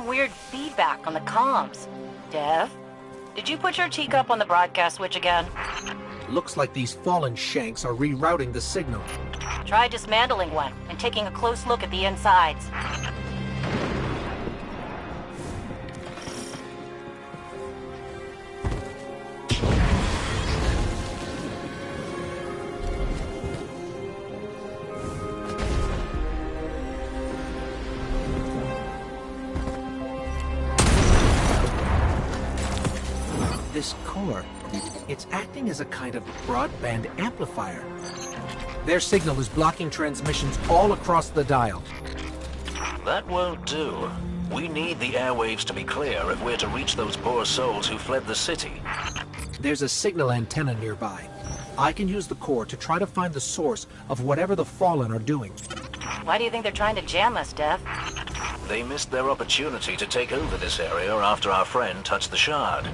some weird feedback on the comms. Dev, did you put your teacup on the broadcast switch again? Looks like these fallen shanks are rerouting the signal. Try dismantling one and taking a close look at the insides. This core, it's acting as a kind of broadband amplifier. Their signal is blocking transmissions all across the dial. That won't do. We need the airwaves to be clear if we're to reach those poor souls who fled the city. There's a signal antenna nearby. I can use the core to try to find the source of whatever the Fallen are doing. Why do you think they're trying to jam us, Dev? They missed their opportunity to take over this area after our friend touched the shard.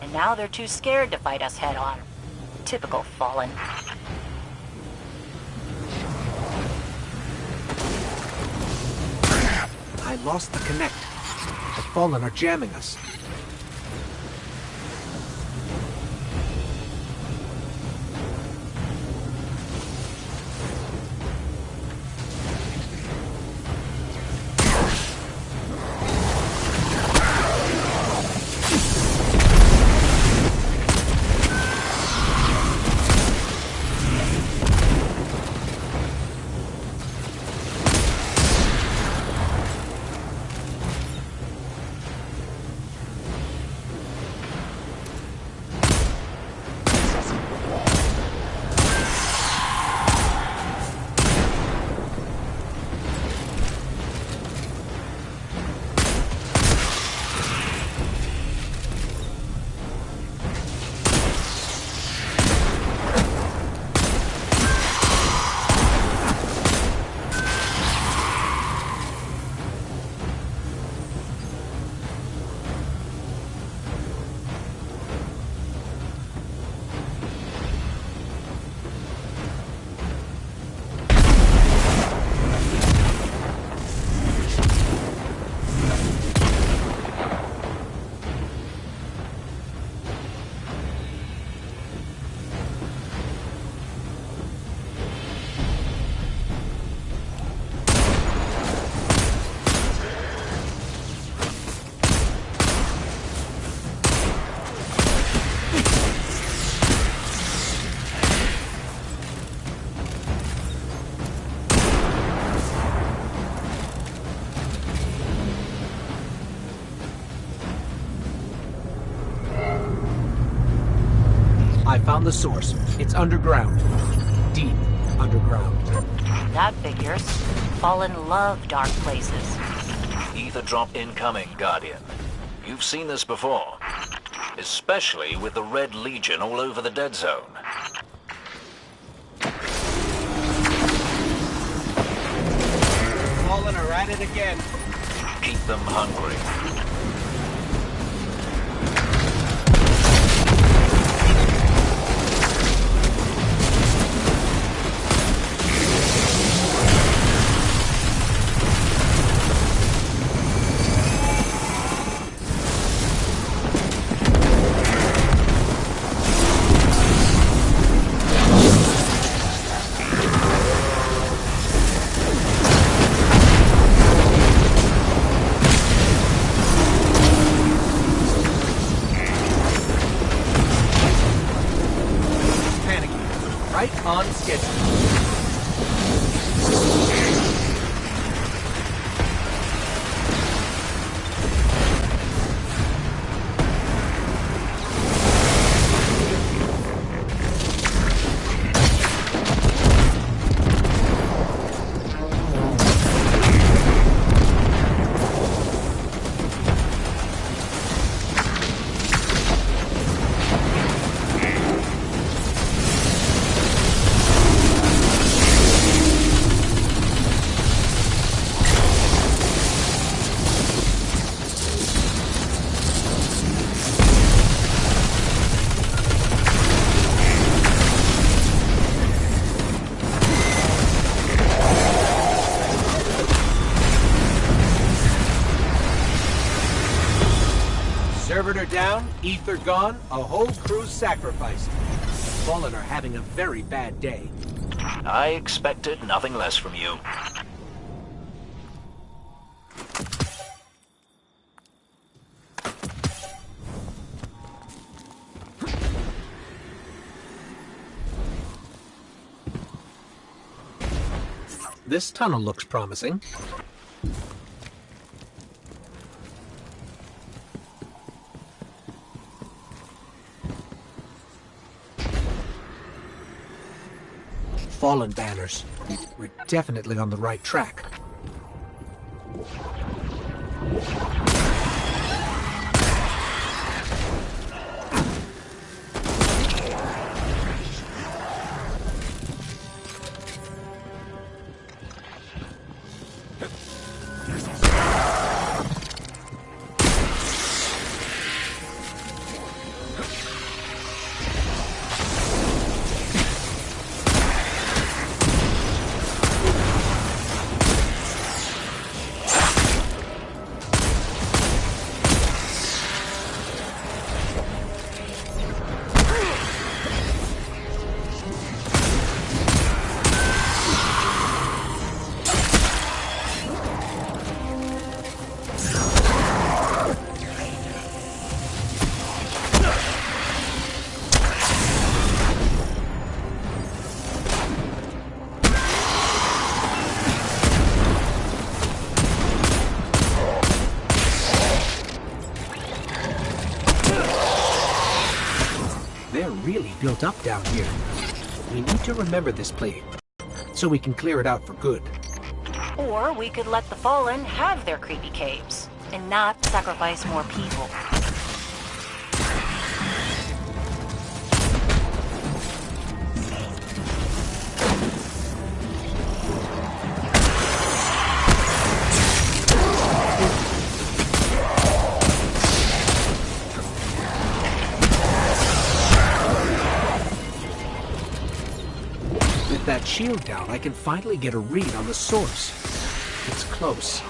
And now they're too scared to fight us head-on. Typical Fallen. I lost the connect. The Fallen are jamming us. I found the source. It's underground. Deep underground. That figures. Fallen love dark places. Ether drop incoming, Guardian. You've seen this before. Especially with the Red Legion all over the dead zone. Fallen are at it again. Keep them hungry. Right on schedule. Servitor down, ether gone, a whole crew sacrificed. Fallen are having a very bad day. I expected nothing less from you. This tunnel looks promising. Fallen banners. We're definitely on the right track. They're really built up down here. We need to remember this place, so we can clear it out for good. Or we could let the Fallen have their creepy caves, and not sacrifice more people. With that shield down, I can finally get a read on the source. It's close.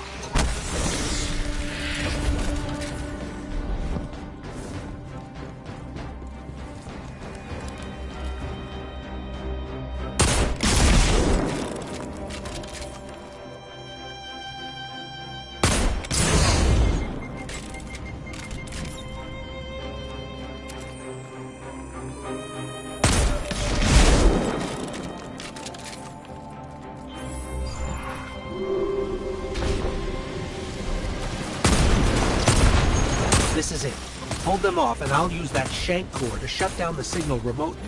This is it. Hold them off and I'll use that shank core to shut down the signal remotely.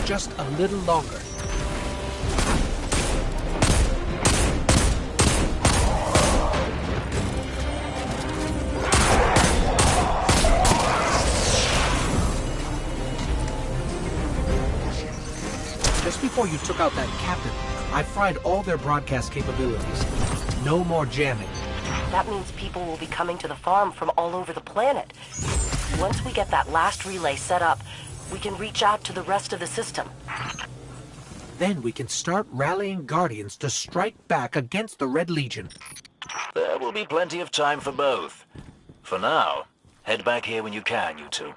Just a little longer. Just before you took out that captain, I fried all their broadcast capabilities. No more jamming. That means people will be coming to the farm from all over the planet. Once we get that last relay set up, we can reach out to the rest of the system. Then we can start rallying Guardians to strike back against the Red Legion. There will be plenty of time for both. For now, head back here when you can, you two.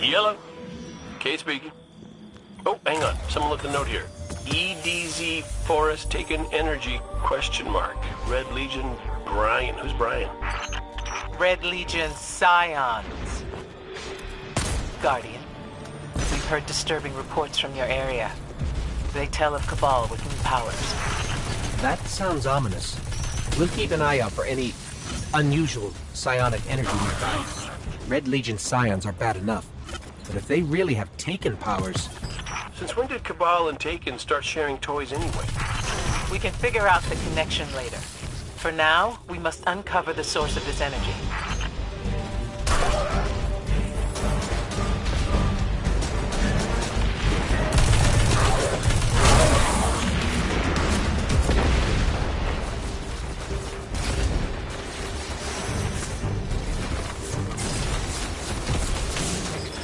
Yellow. Kate speaking. Oh, hang on. Someone left a note here. EDZ Forest taken energy, question mark. Red Legion, Brian. Who's Brian? Red Legion Scions. Guardian, we've heard disturbing reports from your area. They tell of Cabal with new powers. That sounds ominous. We'll keep an eye out for any unusual psionic energy nearby. Red Legion Scions are bad enough, but if they really have Taken powers... Since when did Cabal and Taken start sharing toys anyway? We can figure out the connection later. For now, we must uncover the source of this energy.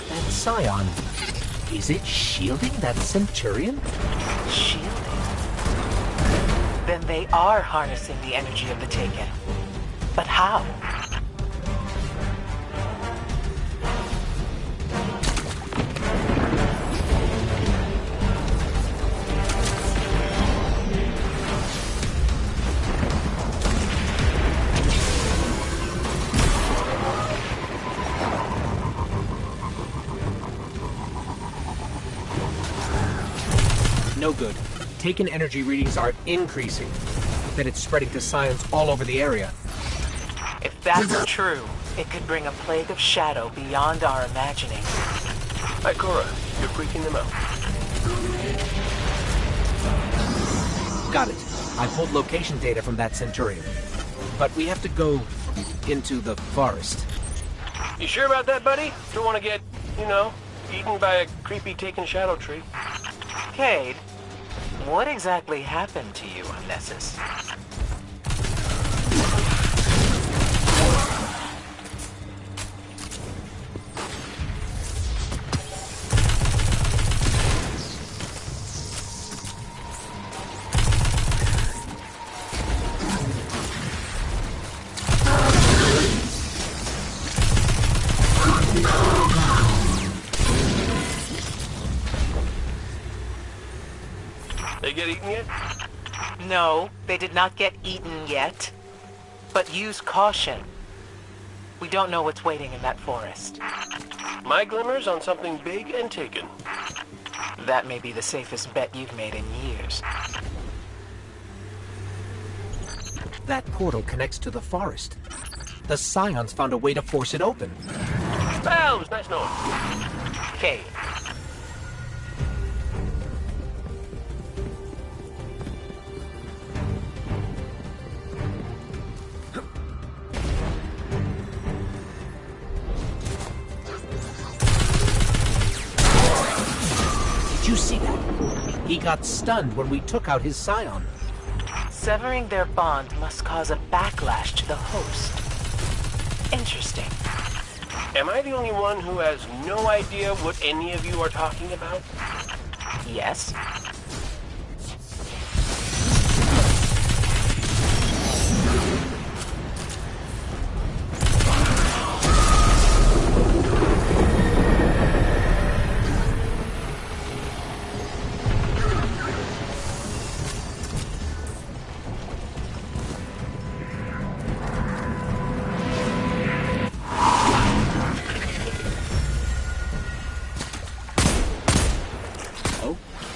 That Scion, is it shielding that Centurion? Shielding? Then they are harnessing the energy of the Taken. But how? No good. Taken energy readings are increasing. Then it's spreading to Scions all over the area. If that's true, it could bring a plague of shadow beyond our imagining. Hi, Cora. You're freaking them out. Got it. I pulled location data from that Centurion. But we have to go into the forest. You sure about that, buddy? Don't want to get, eaten by a creepy Taken shadow tree. Cade, what exactly happened to you on Nessus? They get eaten yet? No, they did not get eaten yet. But use caution. We don't know what's waiting in that forest. My glimmers on something big and Taken. That may be the safest bet you've made in years. That portal connects to the forest. The Scions found a way to force it open. Well, it was nice knowing you. Cade. Did you see that? He got stunned when we took out his Scion. Severing their bond must cause a backlash to the host. Interesting. Am I the only one who has no idea what any of you are talking about? Yes.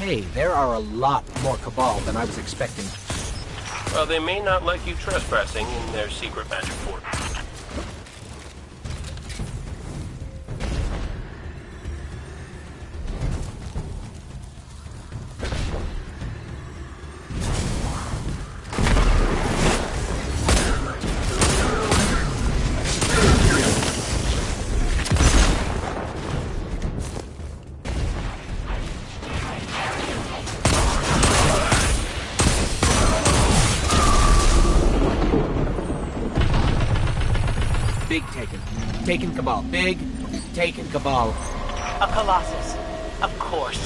Okay, there are a lot more Cabal than I was expecting. Well, they may not like you trespassing in their secret magic fort. Big Taken. Taken Cabal. Big Taken Cabal. A Colossus. Of course.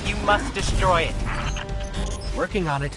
You must destroy it. Working on it.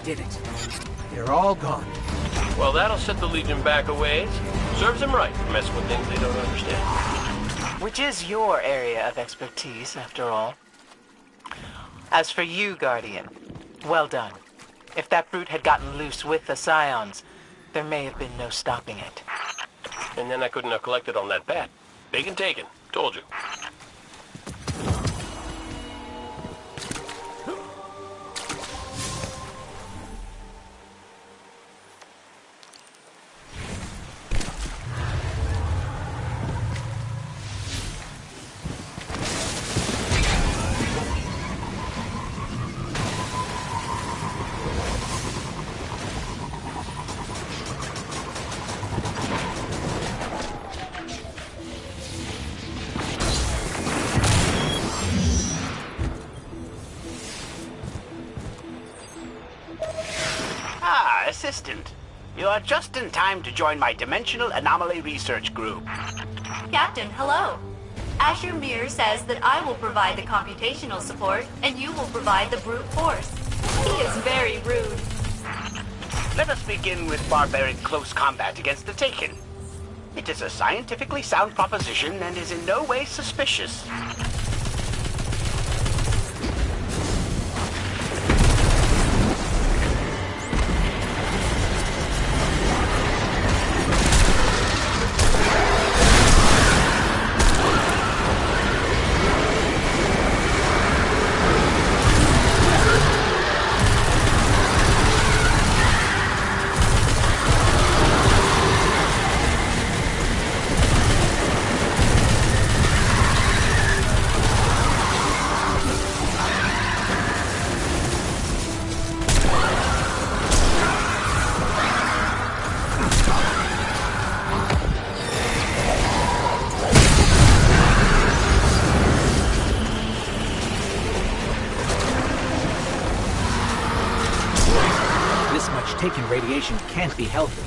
did it. They're all gone. Well, that'll set the Legion back a ways. Serves them right, messing with things they don't understand. Which is your area of expertise, after all. As for you, Guardian, well done. If that brute had gotten loose with the Scions, there may have been no stopping it. And then I couldn't have collected on that bat. Big and taken. Told you. Assistant. You are just in time to join my Dimensional Anomaly Research Group. Captain, hello. Asher Mir says that I will provide the computational support, and you will provide the brute force. He is very rude. Let us begin with barbaric close combat against the Taken. It is a scientifically sound proposition and is in no way suspicious. Taken radiation can't be healthy.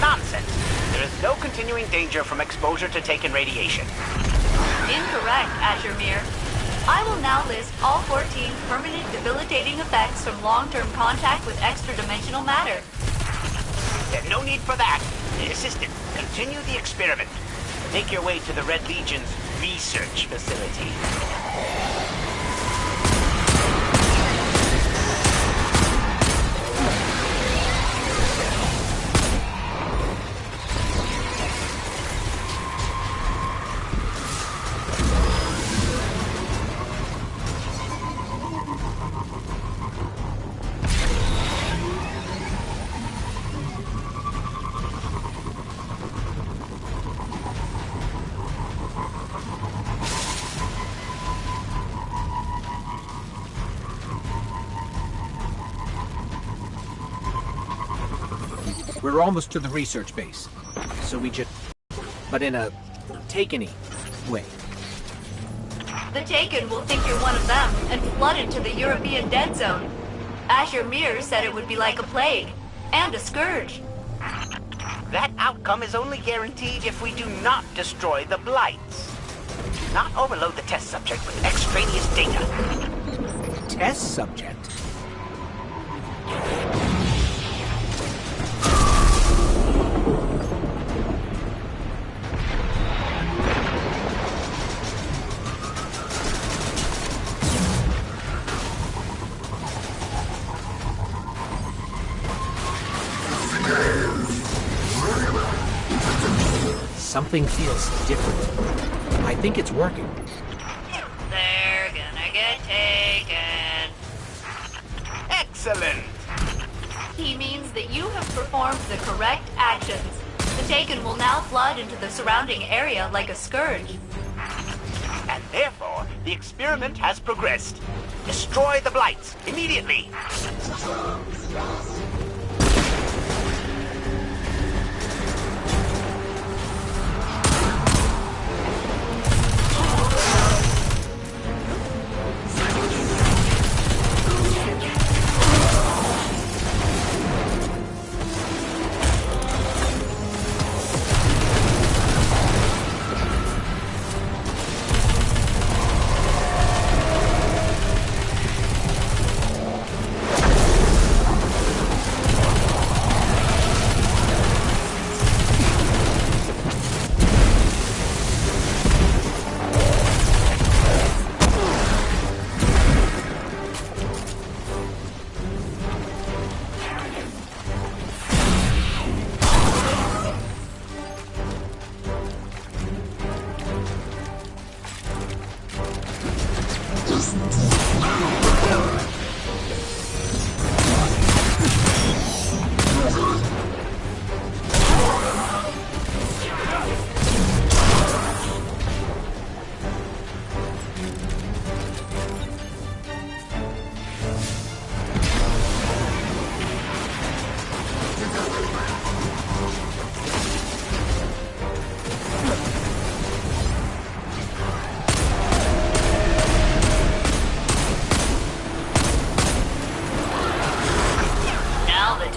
Nonsense. There is no continuing danger from exposure to Taken radiation. Incorrect, Asher Mir. I will now list all 14 permanent debilitating effects from long-term contact with extra-dimensional matter. There's no need for that. Assistant, continue the experiment. Make your way to the Red Legion's research facility. We're almost to the research base, so we just... but in a Taken-y way. The Taken will think you're one of them and flood into the European dead zone. Asher Mir said it would be like a plague, and a scourge. That outcome is only guaranteed if we do not destroy the Blights. Do not overload the test subject with extraneous data. Test subject? Something feels different. I think it's working. They're gonna get taken. Excellent! He means that you have performed the correct actions. The Taken will now flood into the surrounding area like a scourge. And therefore, the experiment has progressed. Destroy the Blights, immediately!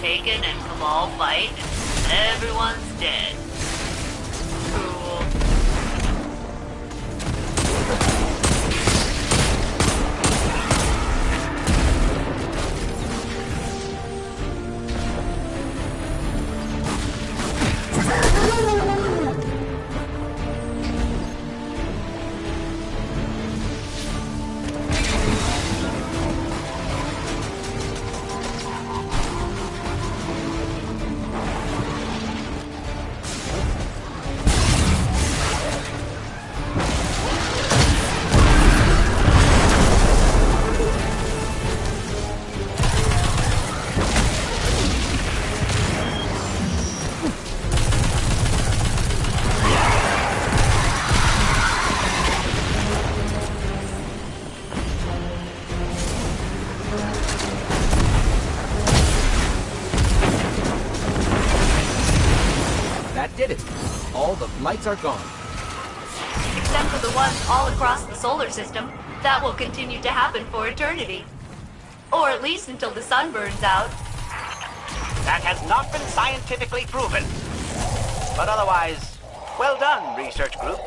Taken and Kamal fight, and everyone's dead. Cool. That did it. All the lights are gone. Except for the ones all across the solar system. That will continue to happen for eternity. Or at least until the sun burns out. That has not been scientifically proven. But otherwise, well done, research group.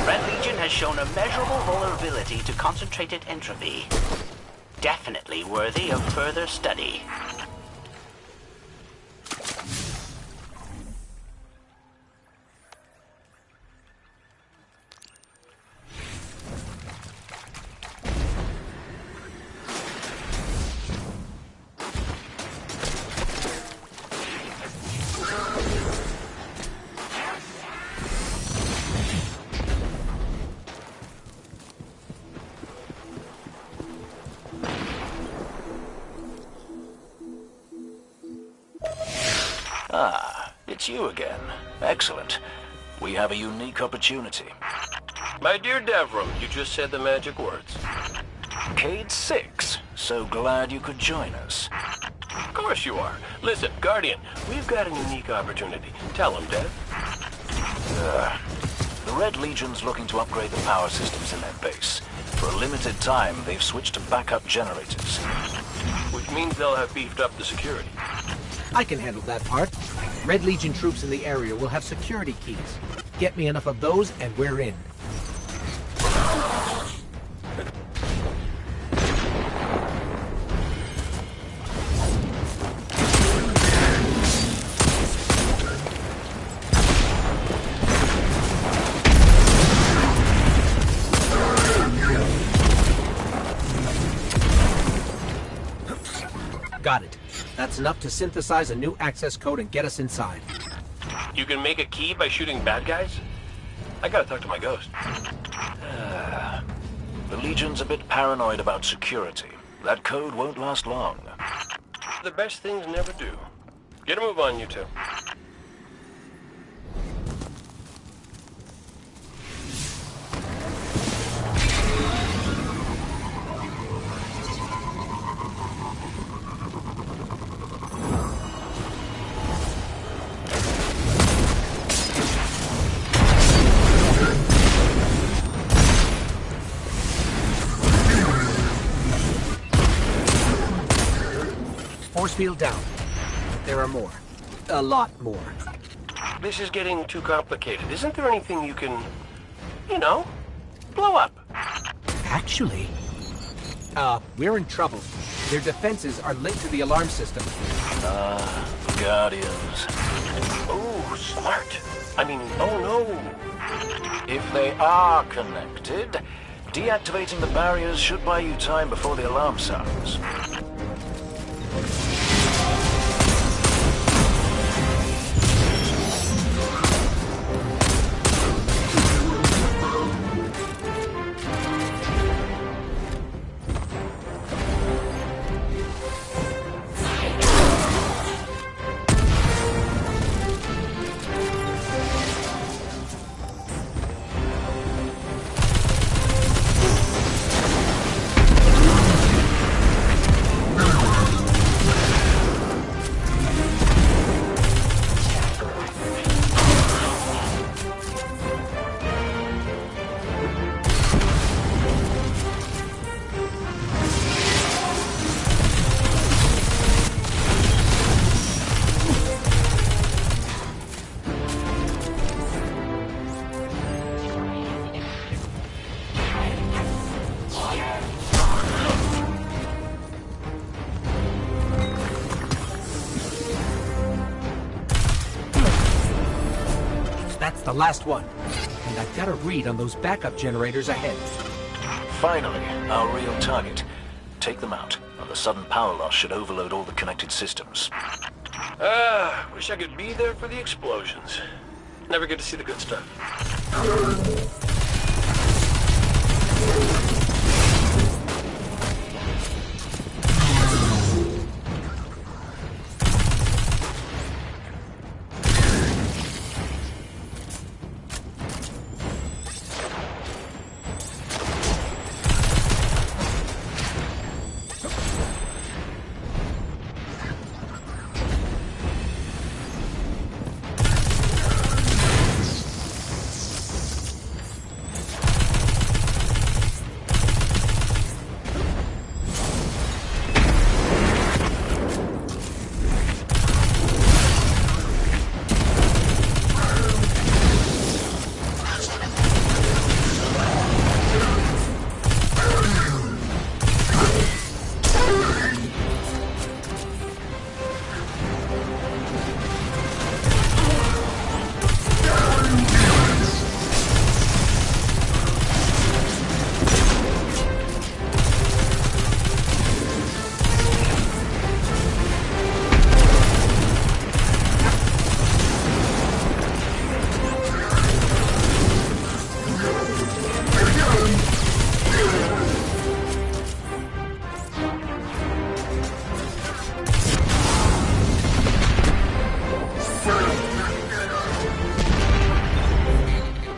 Red Legion has shown a measurable vulnerability to concentrated entropy. Definitely worthy of further study. Ah, it's you again. Excellent. We have a unique opportunity. My dear Devram, you just said the magic words. Cade 6, so glad you could join us. Of course you are. Listen, Guardian, we've got a unique opportunity. Tell him, Dev. The Red Legion's looking to upgrade the power systems in their base. For a limited time, they've switched to backup generators. Which means they'll have beefed up the security. I can handle that part. Red Legion troops in the area will have security keys. Get me enough of those and we're in. Got it. That's enough to synthesize a new access code and get us inside. You can make a key by shooting bad guys? I gotta talk to my ghost. The Legion's a bit paranoid about security. That code won't last long. The best things never do. Get a move on, you two. Force field down. There are more. A lot more. This is getting too complicated. Isn't there anything you can, you know, blow up? Actually, we're in trouble. Their defenses are linked to the alarm system. Guardians. Oh, smart. I mean, oh no. If they are connected, deactivating the barriers should buy you time before the alarm sounds. the last one. And I've got a read on those backup generators ahead. Finally, our real target. Take them out, and the sudden power loss should overload all the connected systems. Wish I could be there for the explosions. Never get to see the good stuff.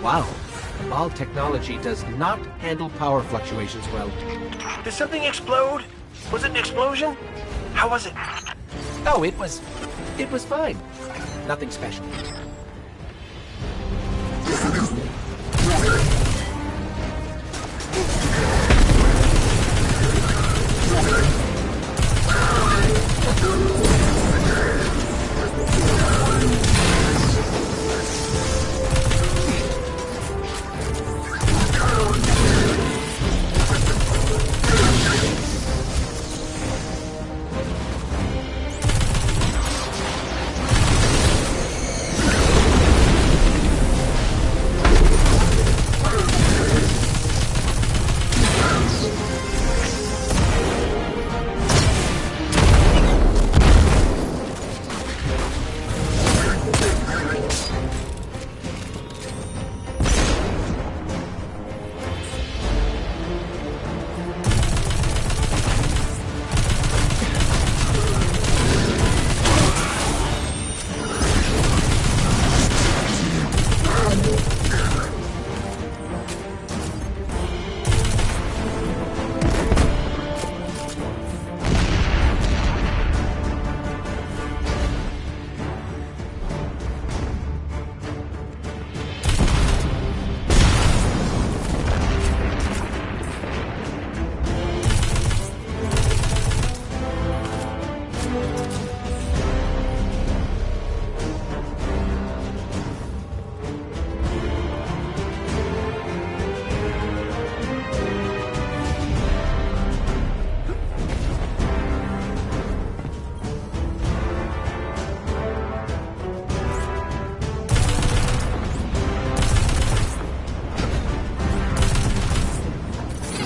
Wow. Cabal technology does not handle power fluctuations well. Did something explode? Was it an explosion? How was it? Oh, it was fine. Nothing special.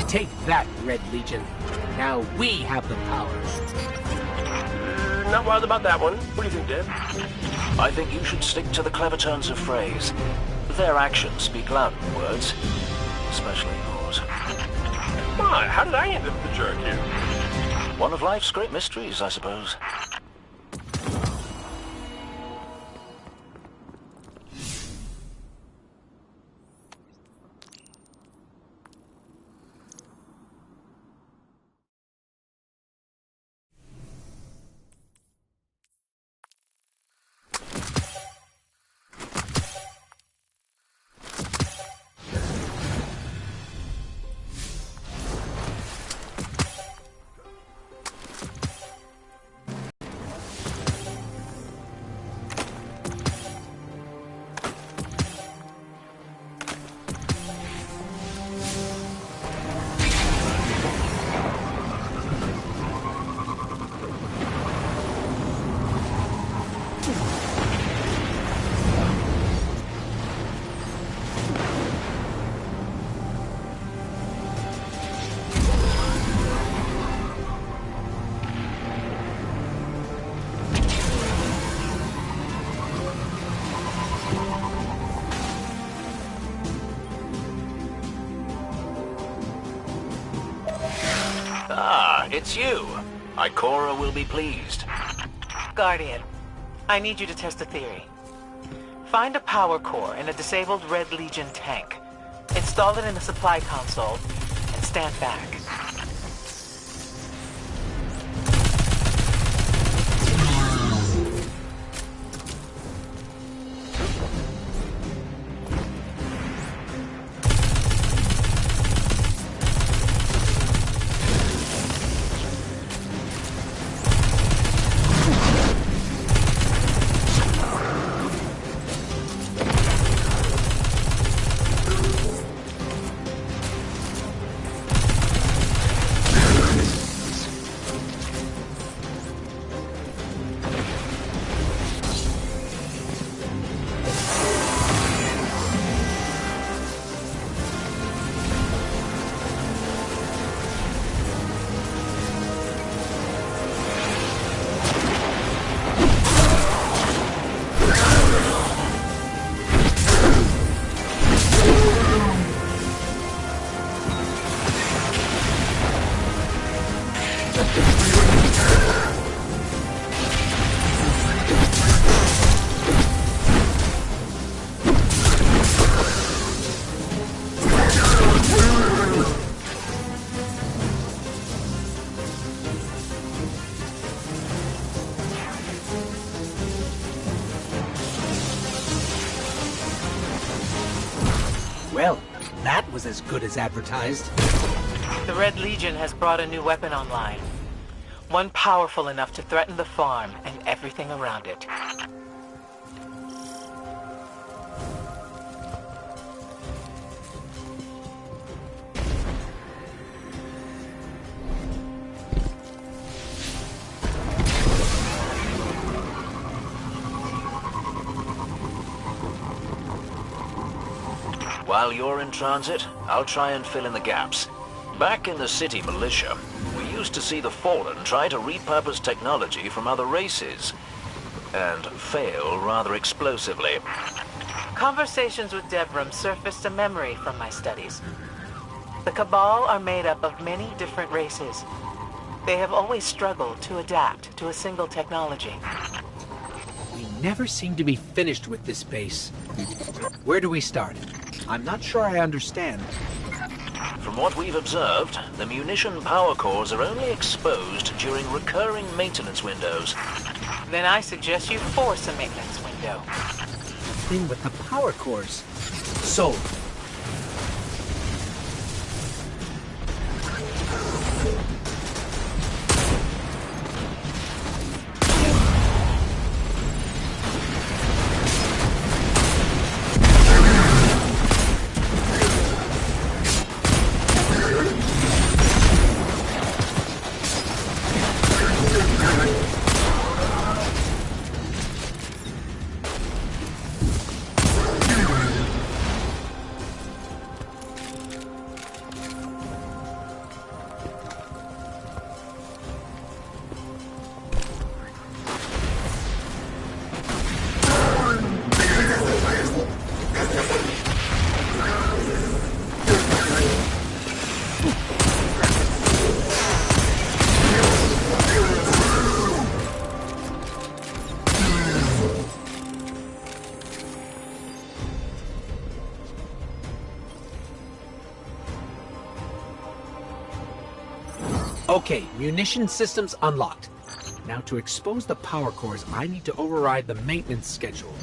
Take that, Red Legion. Now we have the powers. Not wild about that one. What do you think, Dad? I think you should stick to the clever turns of phrase. Their actions speak louder than words. Especially yours. Why? How did I end up the jerk here? One of life's great mysteries, I suppose. It's you. Ikora will be pleased. Guardian, I need you to test a theory. Find a power core in a disabled Red Legion tank. Install it in the supply console, and stand back. Well, that was as good as advertised. The Red Legion has brought a new weapon online. One powerful enough to threaten the farm and everything around it. While you're in transit, I'll try and fill in the gaps. Back in the city militia, we used to see the Fallen try to repurpose technology from other races, and fail rather explosively. Conversations with Devrim surfaced a memory from my studies. The Cabal are made up of many different races. They have always struggled to adapt to a single technology. We never seem to be finished with this base. Where do we start? I'm not sure I understand. From what we've observed, the munition power cores are only exposed during recurring maintenance windows. Then I suggest you force a maintenance window. Thing with the power cores. Sold. Okay, munition systems unlocked. Now to expose the power cores, I need to override the maintenance schedule.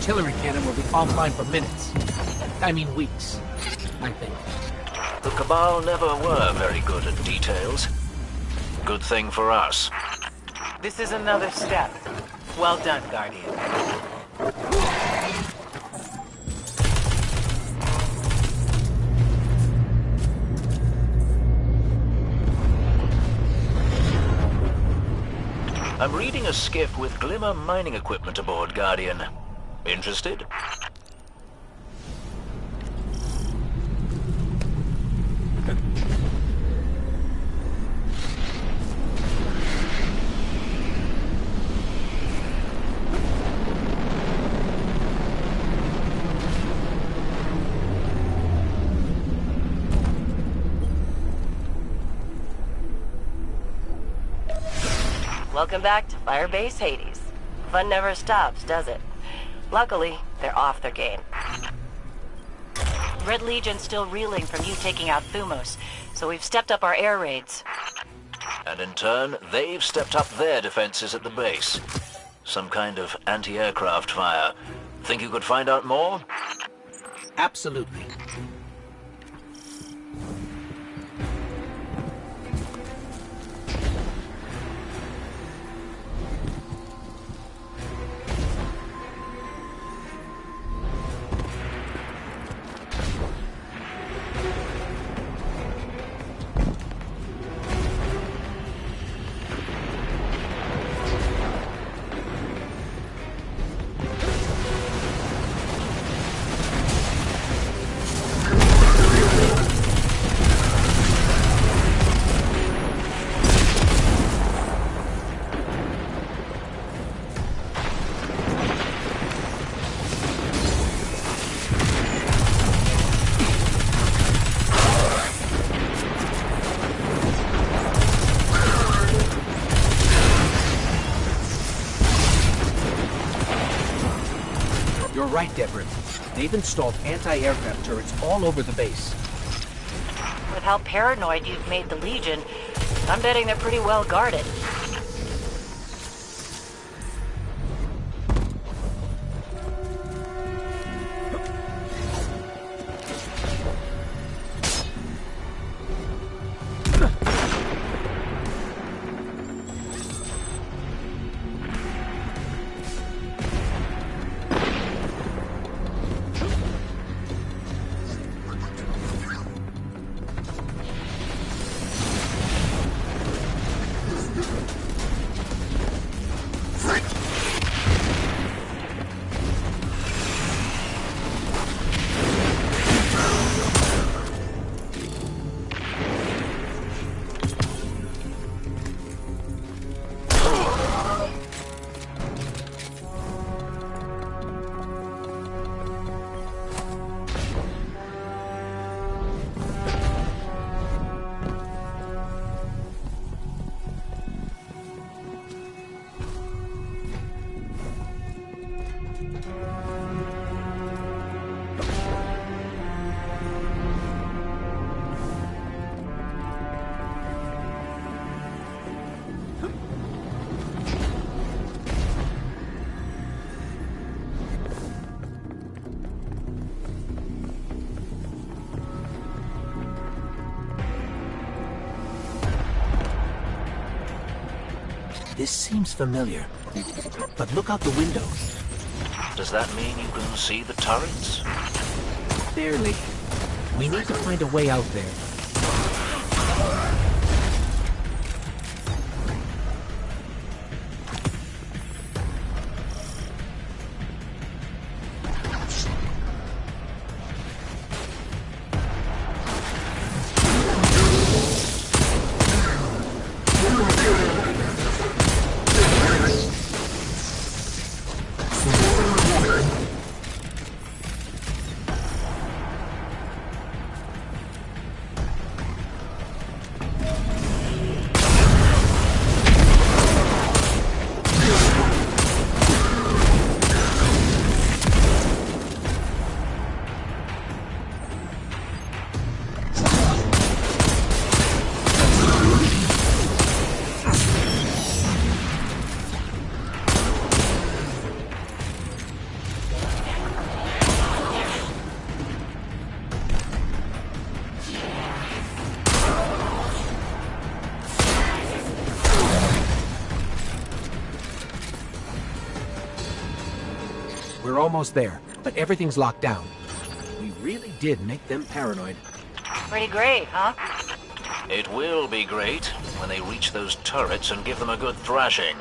artillery cannon will be offline for minutes. I mean weeks, I think. The Cabal never were very good at details. Good thing for us. This is another step. Well done, Guardian. I'm reading a skiff with Glimmer mining equipment aboard, Guardian. Interested? Welcome back to Firebase Hades. Fun never stops, does it? Luckily, they're off their game. Red Legion's still reeling from you taking out Thumos, so we've stepped up our air raids. And in turn, they've stepped up their defenses at the base. Some kind of anti-aircraft fire. Think you could find out more? Absolutely. You're right, Deborah. They've installed anti-aircraft turrets all over the base. With how paranoid you've made the Legion, I'm betting they're pretty well guarded. This seems familiar. But look out the window. Does that mean you can see the turrets? Barely. We need to find a way out there. We're almost there, but everything's locked down. We really did make them paranoid. Pretty great, huh? It will be great when they reach those turrets and give them a good thrashing.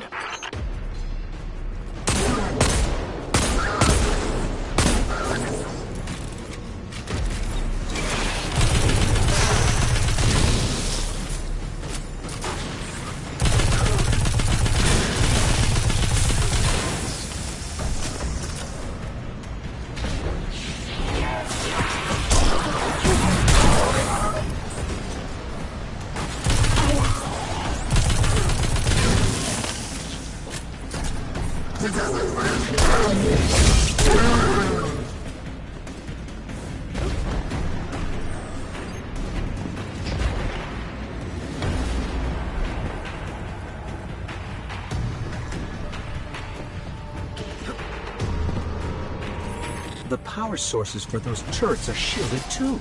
The power sources for those turrets are shielded too.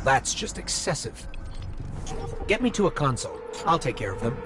That's just excessive. Get me to a console. I'll take care of them.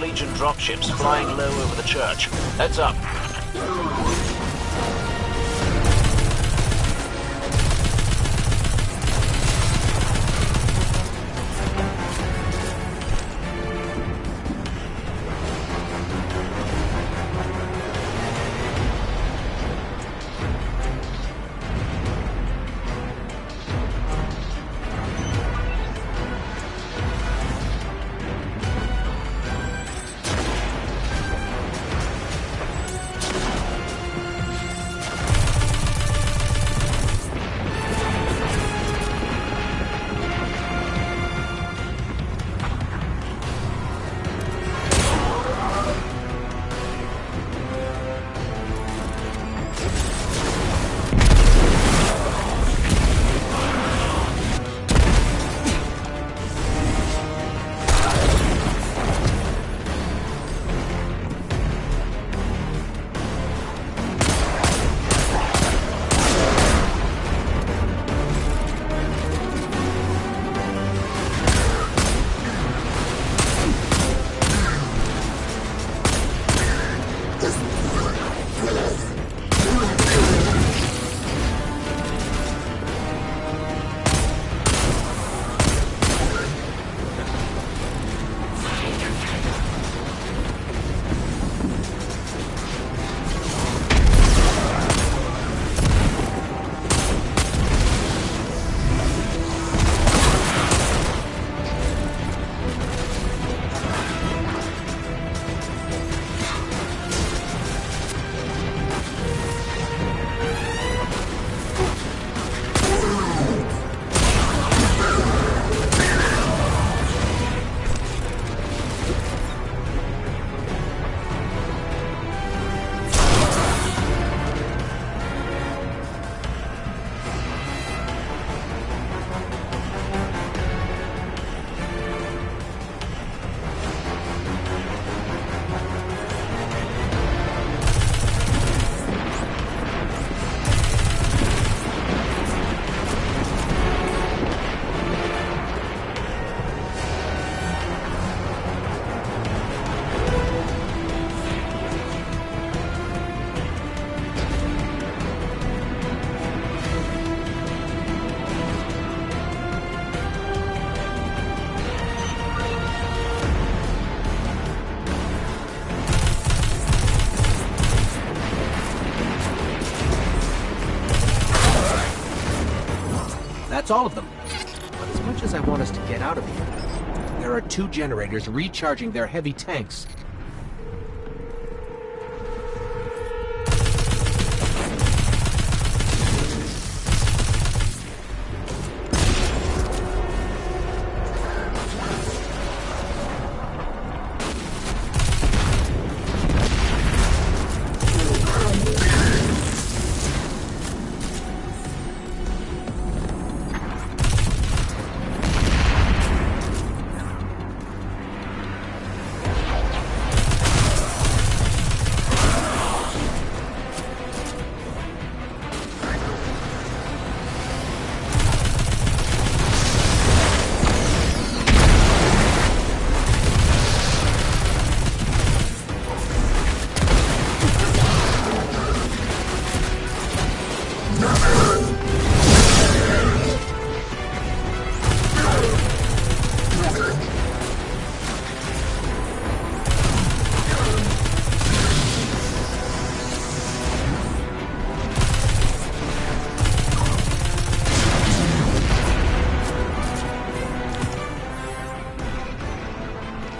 Legion dropships flying low over the church. Heads up. That's all of them. But as much as I want us to get out of here, there are 2 generators recharging their heavy tanks.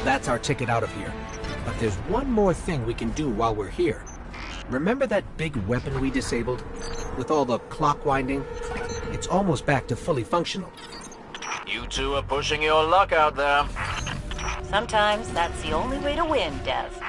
That's our ticket out of here. But there's one more thing we can do while we're here. Remember that big weapon we disabled? With all the clock winding? It's almost back to fully functional. You two are pushing your luck out there. Sometimes that's the only way to win, Dev.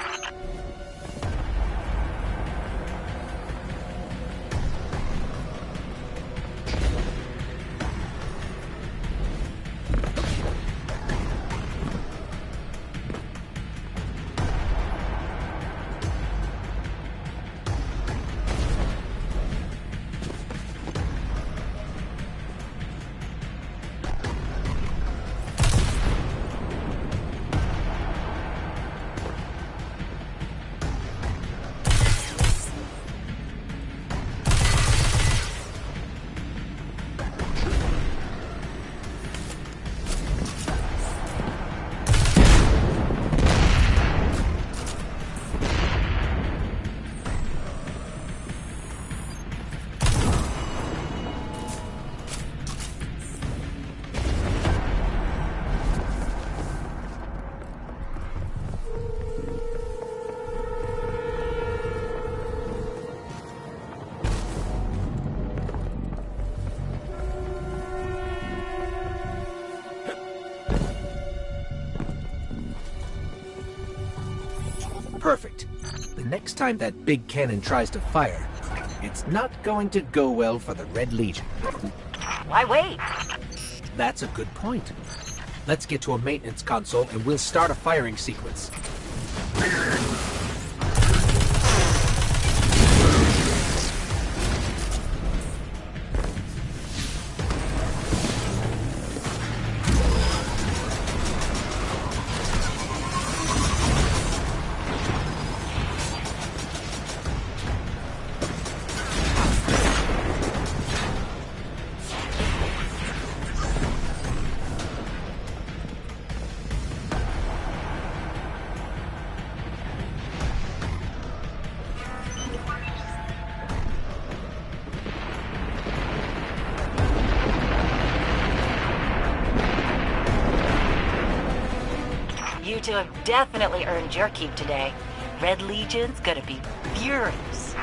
Perfect. The next time that big cannon tries to fire, it's not going to go well for the Red Legion. Why wait? That's a good point. Let's get to a maintenance console and we'll start a firing sequence. You two have definitely earned your keep today. Red Legion's gonna be furious.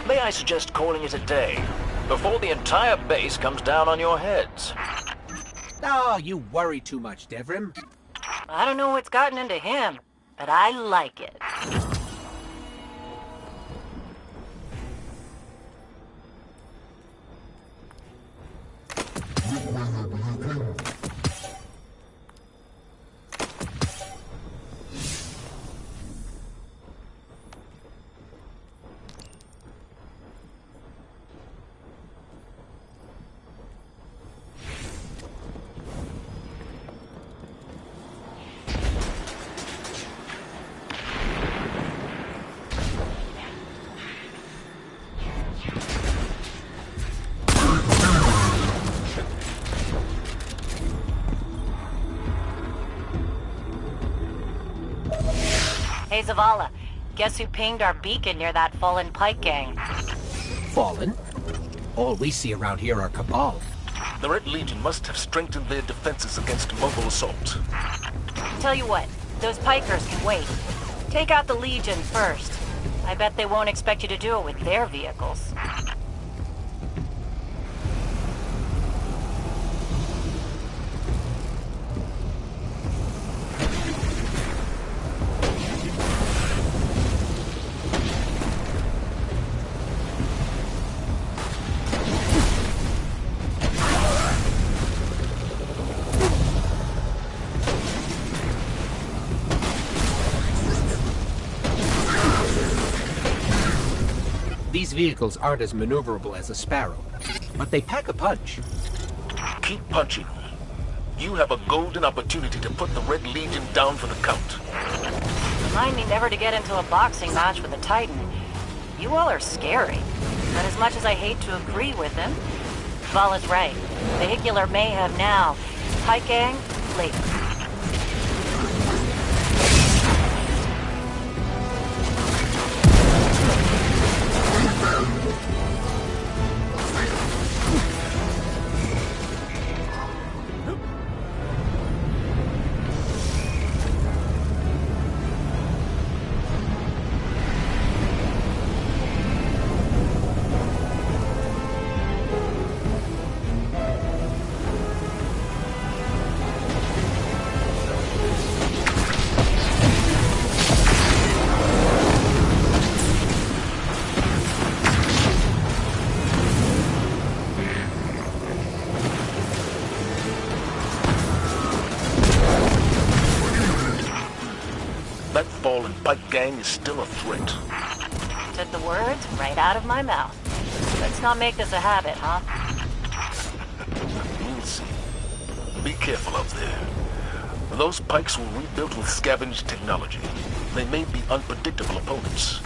May I suggest calling it a day, before the entire base comes down on your heads? Oh, you worry too much, Devrim. I don't know what's gotten into him, but I like it. Hey, Zavala, guess who pinged our beacon near that fallen Pike gang? Fallen? All we see around here are Cabal. The Red Legion must have strengthened their defenses against mobile assault. Tell you what, those pikers can wait. Take out the Legion first. I bet they won't expect you to do it with their vehicles. These vehicles aren't as maneuverable as a Sparrow, but they pack a punch. Keep punching. You have a golden opportunity to put the Red Legion down for the count. Remind me never to get into a boxing match with a Titan. You all are scary. But as much as I hate to agree with him, Val is right. Vehicular mayhem now. Pike gang, later. That fallen Pike gang is still a threat. Took the words right out of my mouth. Let's not make this a habit, huh? We'll see. Be careful out there. Those Pikes were rebuilt with scavenged technology. They may be unpredictable opponents.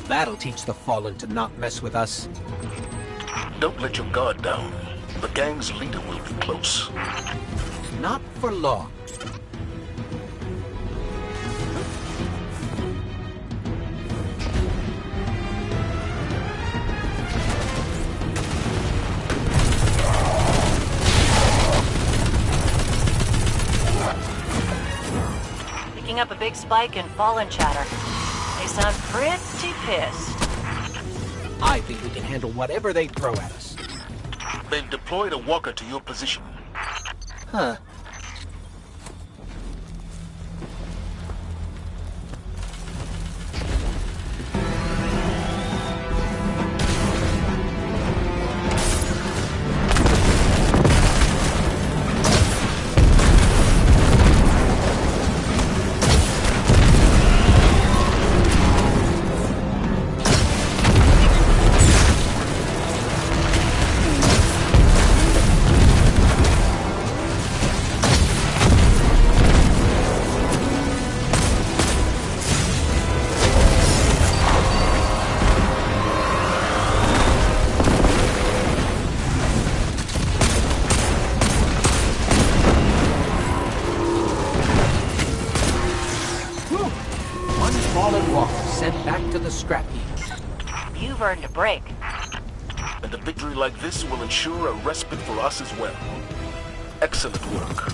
That'll teach the Fallen to not mess with us. Don't let your guard down. The gang's leader will be close. Not for long. Picking up a big spike in Fallen chatter. They sound pretty pissed. I think we can handle whatever they throw at us. They've deployed a walker to your position. Huh. you've earned a break. And a victory like this will ensure a respite for us as well. Excellent work.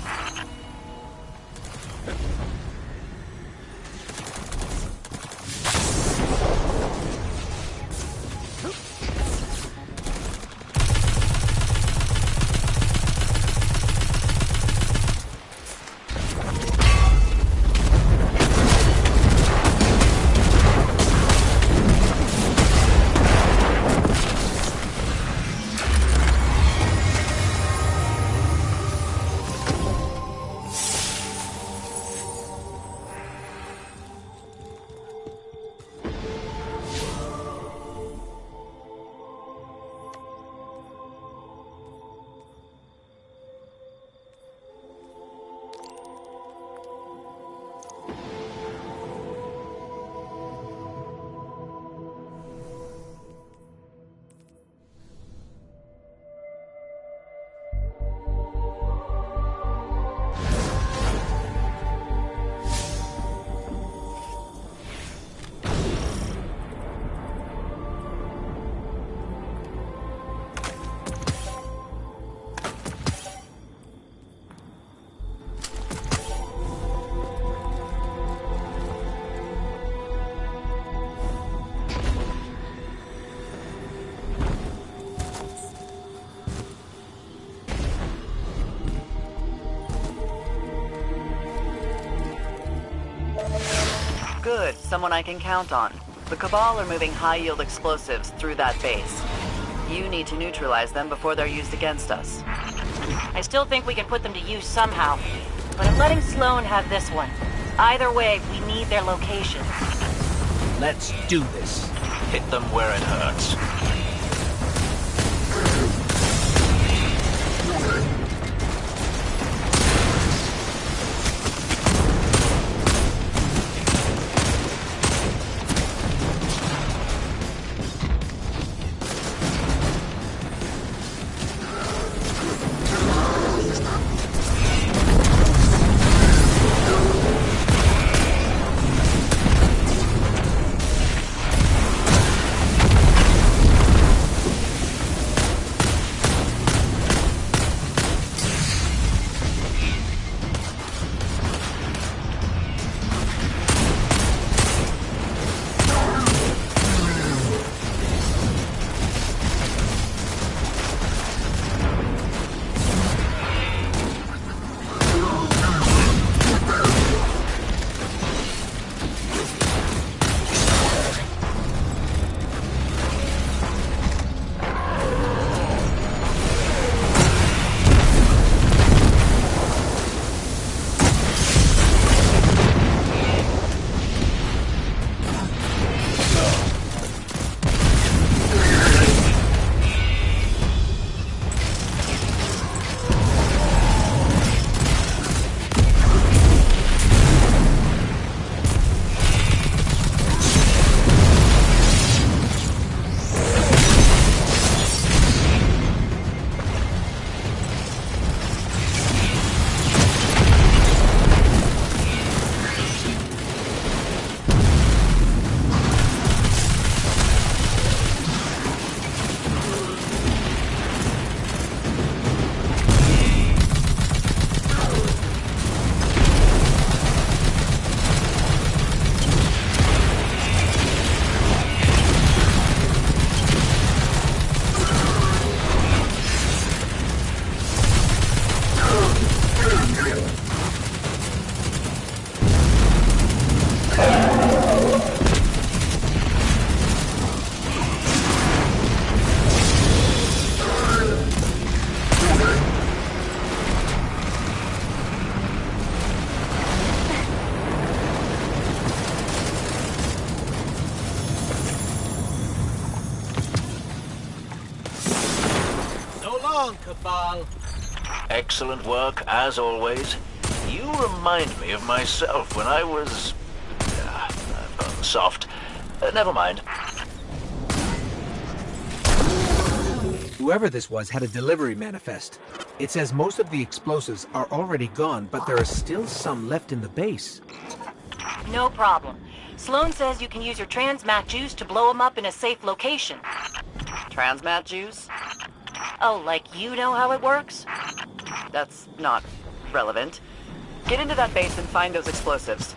Good, someone I can count on. The Cabal are moving high-yield explosives through that base. You need to neutralize them before they're used against us. I still think we can put them to use somehow, but I'm letting Sloan have this one. Either way, we need their location. Let's do this. Hit them where it hurts. Cabal. Excellent work, as always. You remind me of myself when I was... I've gone soft. Never mind. Whoever this was had a delivery manifest. It says most of the explosives are already gone, but there are still some left in the base. No problem. Sloan says you can use your transmat juice to blow them up in a safe location. Transmat juice? Oh, like you know how it works? That's not relevant. Get into that base and find those explosives.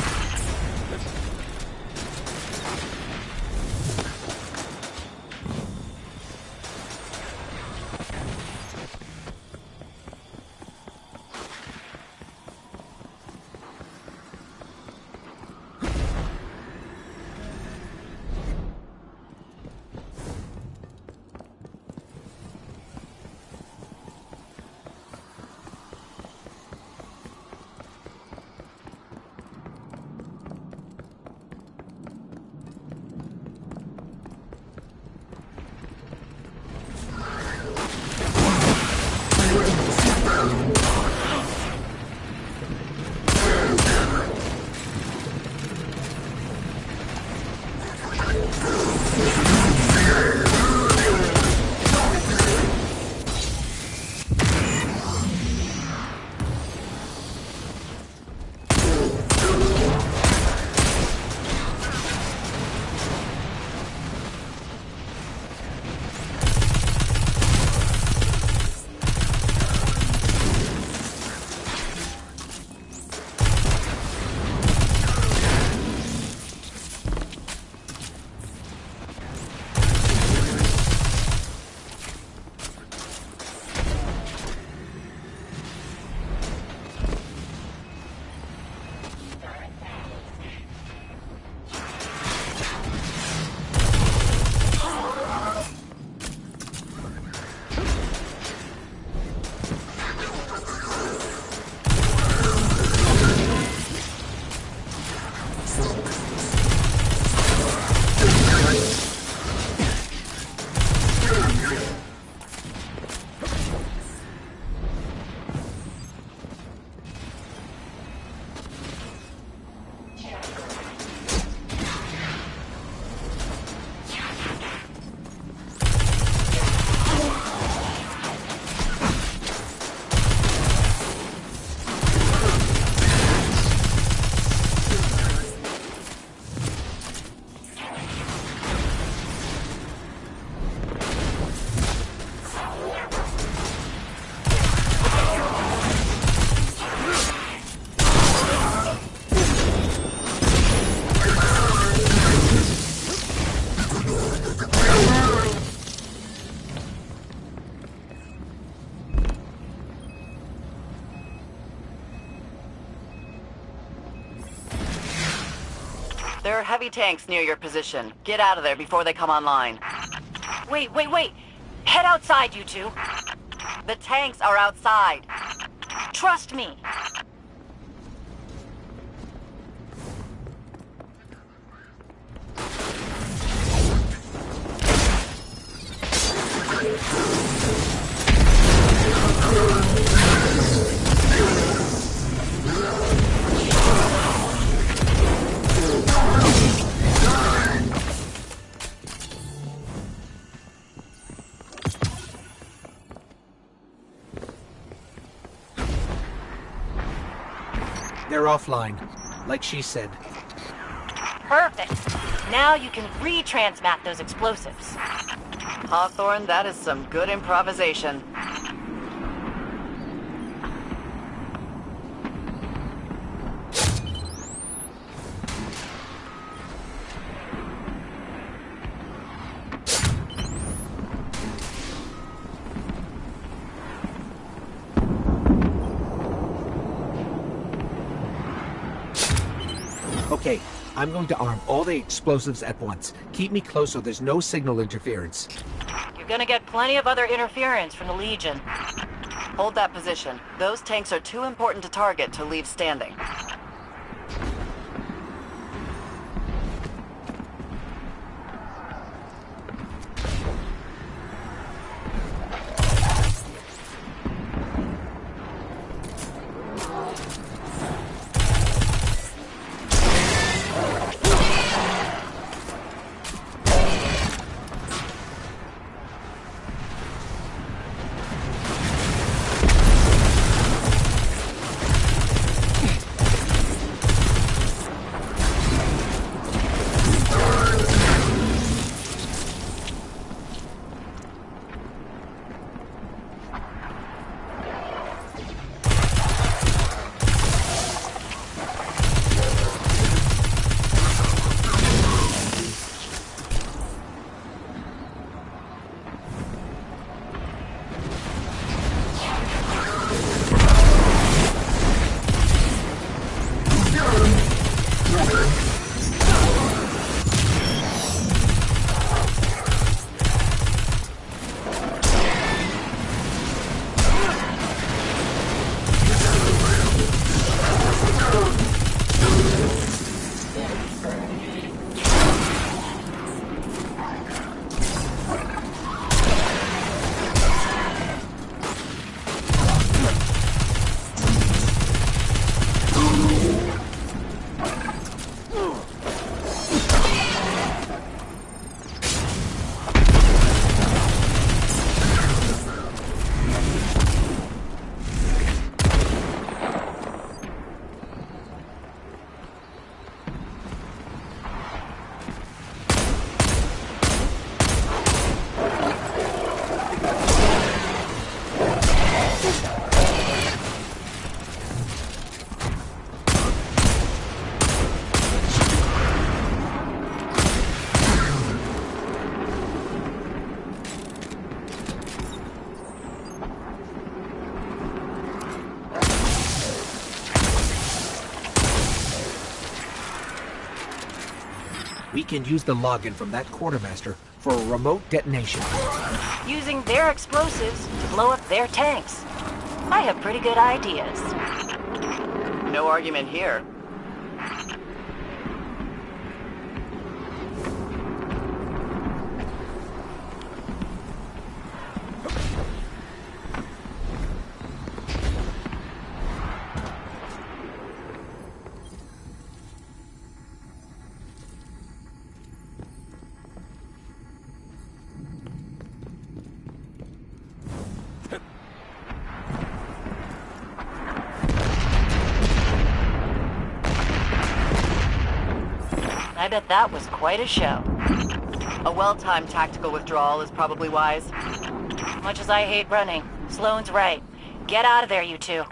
There are heavy tanks near your position. Get out of there before they come online. Wait. Head outside, you two. The tanks are outside. Trust me. They're offline, like she said. Perfect. Now you can retransmat those explosives. Hawthorne, that is some good improvisation. Okay, I'm going to arm all the explosives at once. Keep me close so there's no signal interference. You're gonna get plenty of other interference from the Legion. Hold that position. Those tanks are too important to target to leave standing. we can use the login from that quartermaster for a remote detonation. Using their explosives to blow up their tanks. I have pretty good ideas. No argument here. I bet that was quite a show. A well-timed tactical withdrawal is probably wise. Much as I hate running, Sloane's right. Get out of there, you two.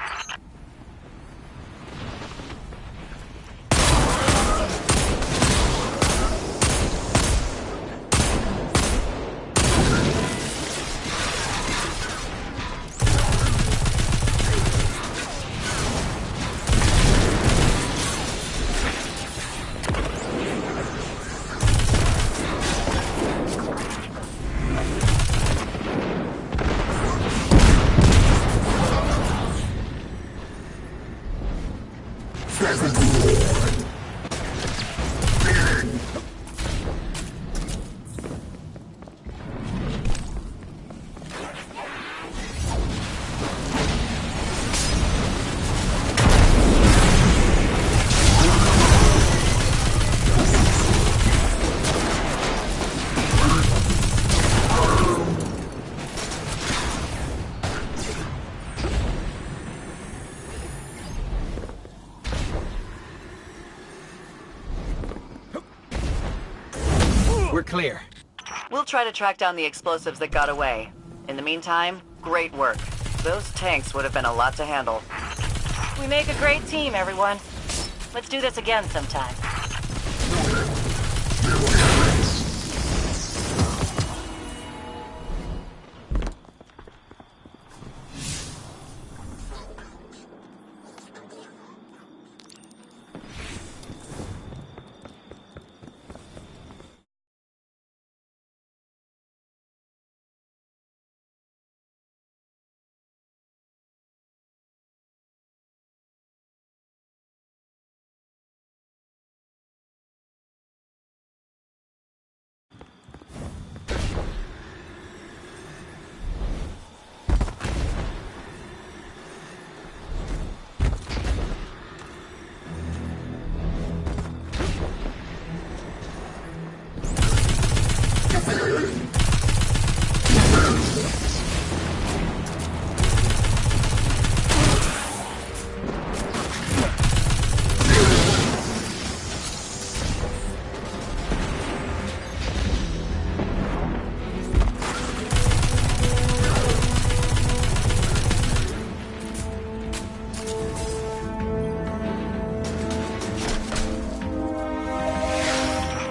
We're clear. We'll try to track down the explosives that got away. In the meantime, great work. Those tanks would have been a lot to handle. We make a great team, everyone. Let's do this again sometime.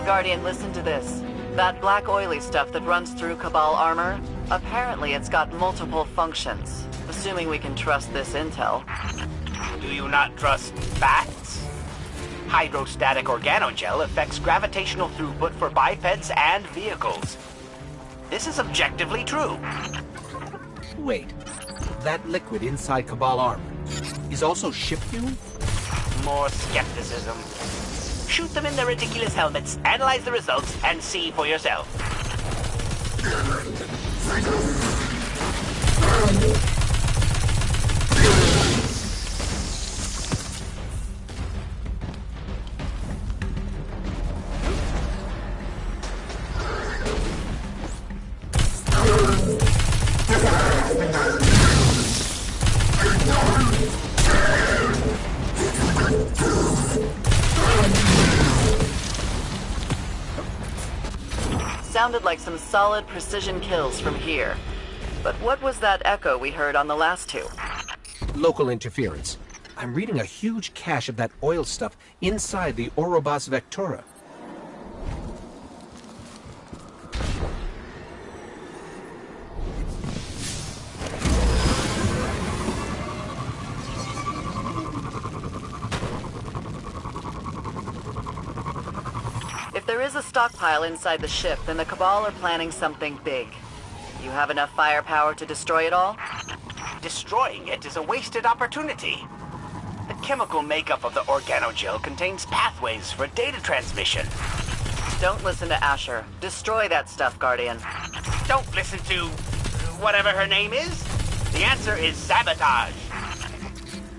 Guardian, listen to this. That black oily stuff that runs through Cabal armor, apparently it's got multiple functions. Assuming we can trust this intel. Do you not trust facts? Hydrostatic organogel affects gravitational throughput for bipeds and vehicles. This is objectively true. Wait, that liquid inside Cabal armor is also ship fuel? More skepticism. Shoot them in their ridiculous helmets, analyze the results, and see for yourself. Sounded like some solid precision kills from here. But what was that echo we heard on the last two? Local interference. I'm reading a huge cache of that oil stuff inside the Orobas Vectura. If there is a stockpile inside the ship, then the Cabal are planning something big. You have enough firepower to destroy it all? Destroying it is a wasted opportunity. The chemical makeup of the organogel contains pathways for data transmission. Don't listen to Asher. Destroy that stuff, Guardian. Don't listen to whatever her name is. The answer is sabotage.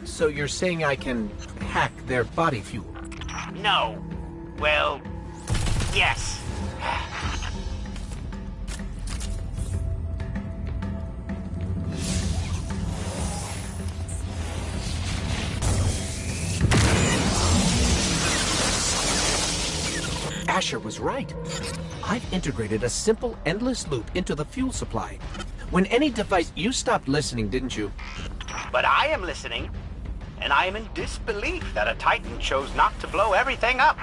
So you're saying I can hack their body fuel? No. Well, yes. Asher was right. I've integrated a simple, endless loop into the fuel supply. When any device... You stopped listening, didn't you? But I am listening, and I am in disbelief that a Titan chose not to blow everything up.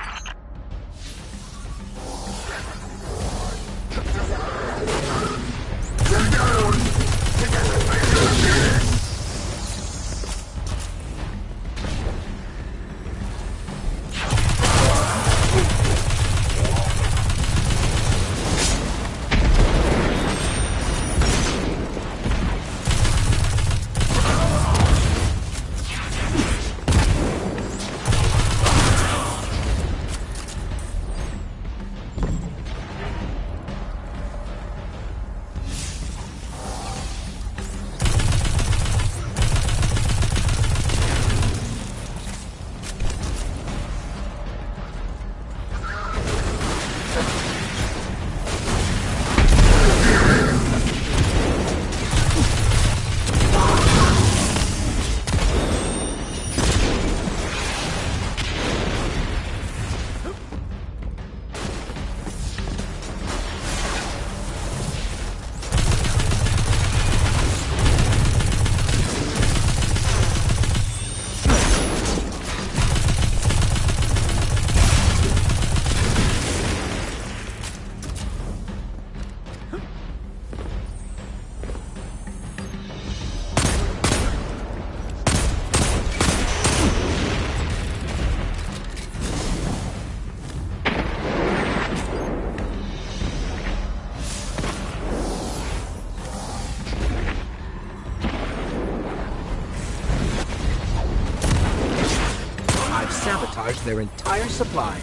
Sabotage their entire supply.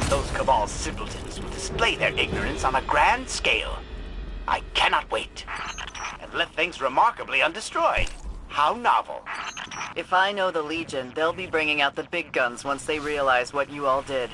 Those Cabal simpletons will display their ignorance on a grand scale. I cannot wait. And left things remarkably undestroyed. How novel. If I know the Legion, they'll be bringing out the big guns once they realize what you all did.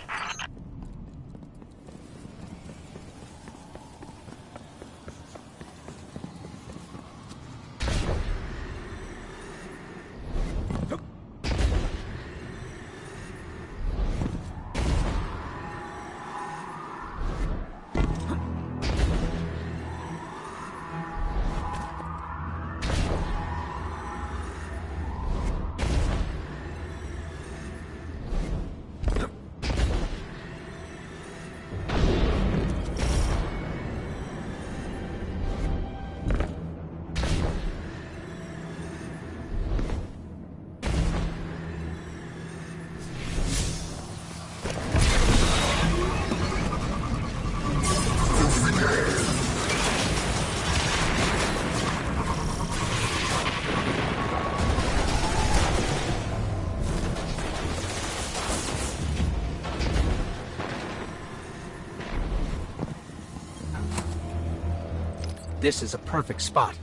This is a perfect spot.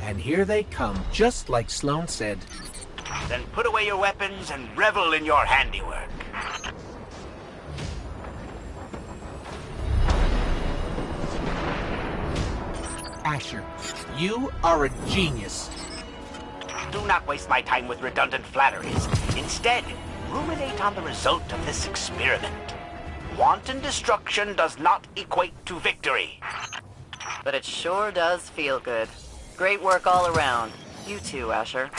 And here they come, just like Sloane said. Then put away your weapons and revel in your handiwork. Asher, you are a genius. Do not waste my time with redundant flatteries. Instead, ruminate on the result of this experiment. Wanton destruction does not equate to victory. But it sure does feel good. Great work all around. You too, Asher.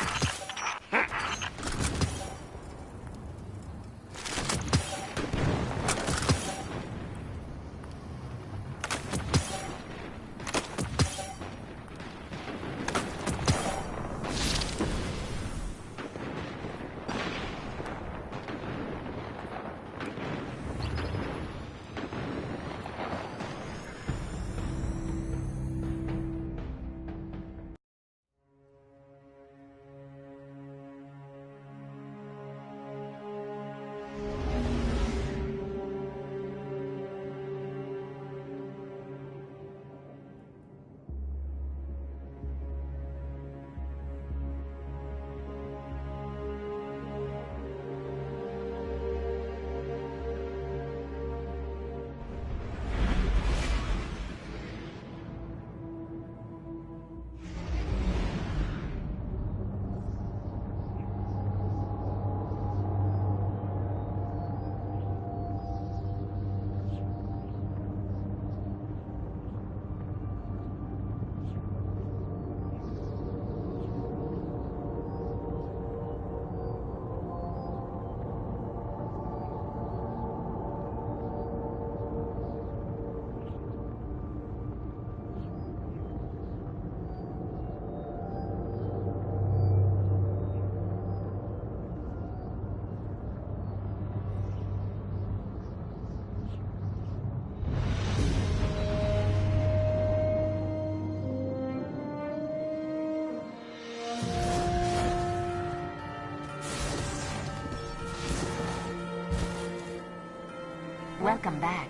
Welcome back.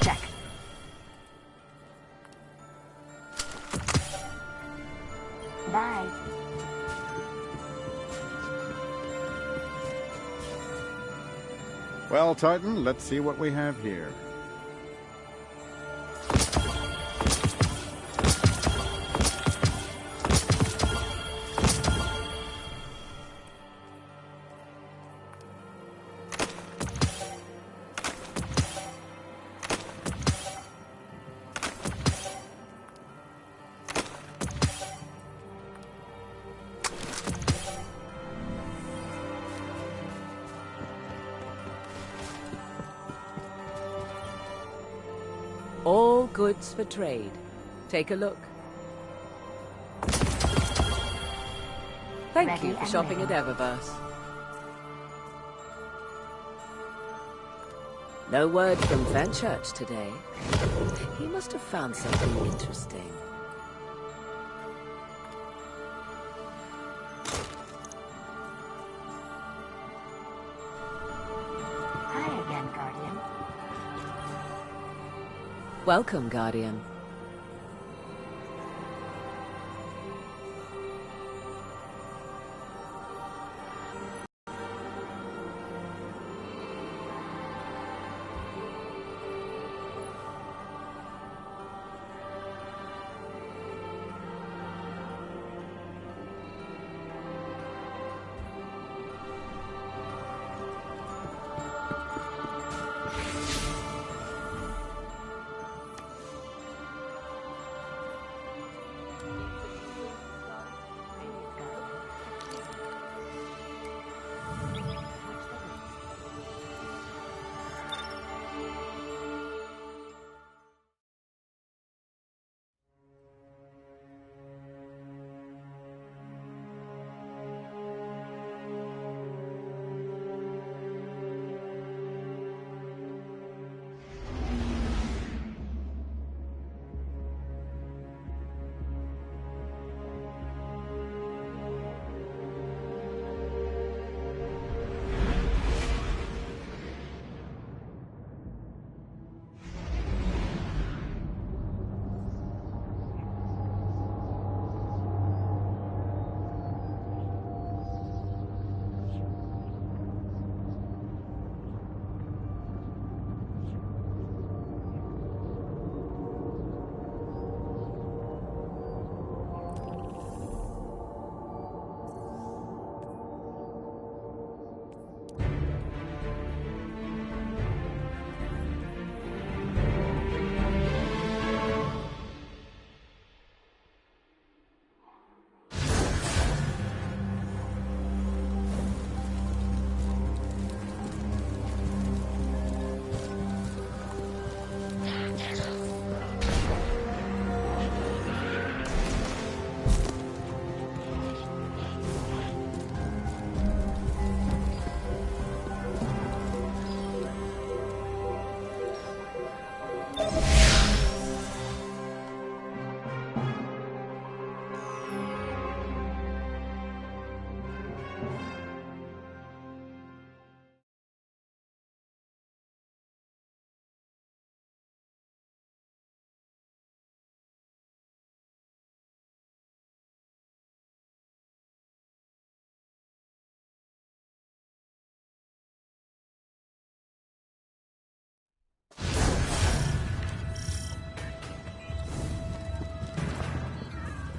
Check. Bye. Well, Titan, let's see what we have here. All goods for trade. Take a look. Thank you for shopping at Eververse. No word from Fenchurch today. He must have found something interesting. Hi again, Guardian. Welcome, Guardian.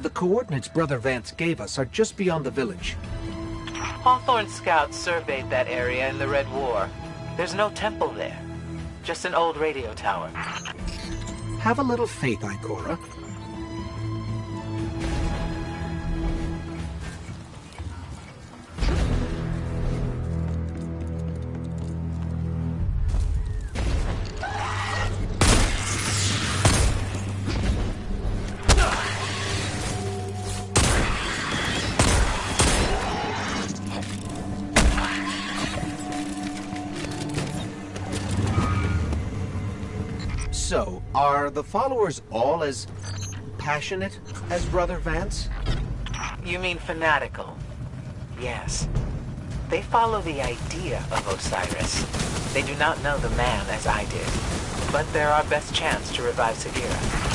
The coordinates Brother Vance gave us are just beyond the village. Hawthorne scouts surveyed that area in the Red War. There's no temple there. Just an old radio tower. Have a little faith, Ikora. So, are the followers all as passionate as Brother Vance? You mean fanatical? Yes. They follow the idea of Osiris. They do not know the man as I did. But they're our best chance to revive Sagira.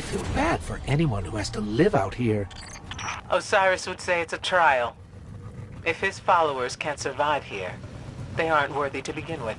I feel bad for anyone who has to live out here. Osiris would say it's a trial. If his followers can't survive here, they aren't worthy to begin with.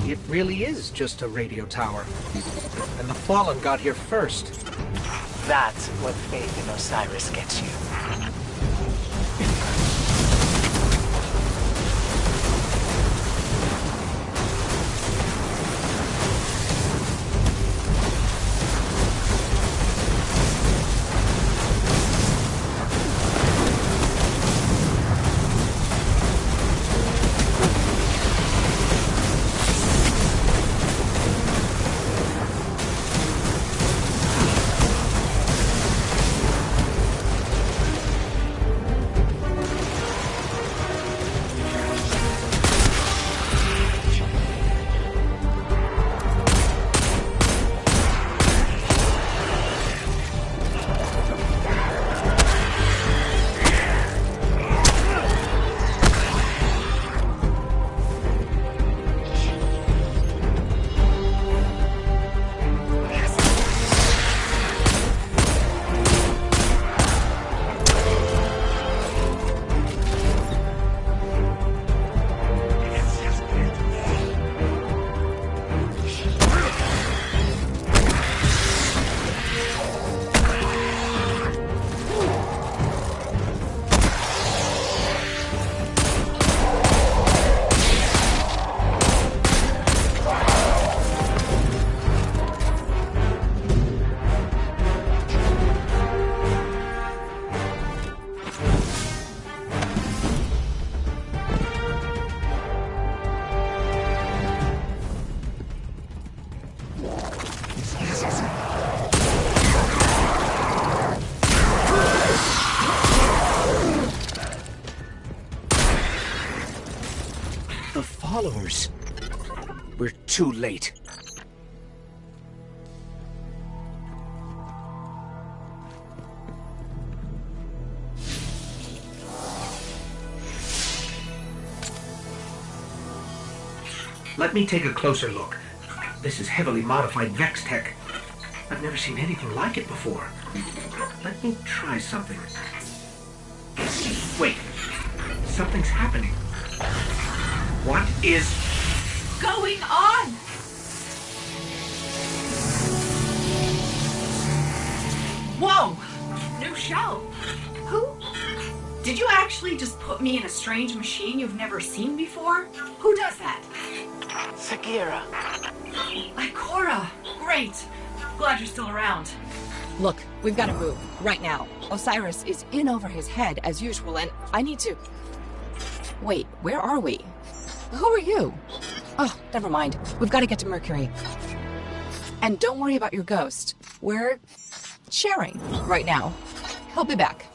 It really is just a radio tower. And the Fallen got here first. That's what faith in Osiris gets you. The followers. We're too late. Let me take a closer look. This is heavily modified Vex tech. I've never seen anything like it before. Let me try something. Wait. Something's happening. What is going on? Whoa! New show. Who? Did you actually just put me in a strange machine you've never seen before? Who does that? Sagira. Ikora. Great. Glad you're still around. Look, we've got to move. Right now. Osiris is in over his head, as usual, and I need to... Wait, where are we? Who are you? Oh, never mind. We've got to get to Mercury. And don't worry about your ghost. We're sharing right now. He'll be back.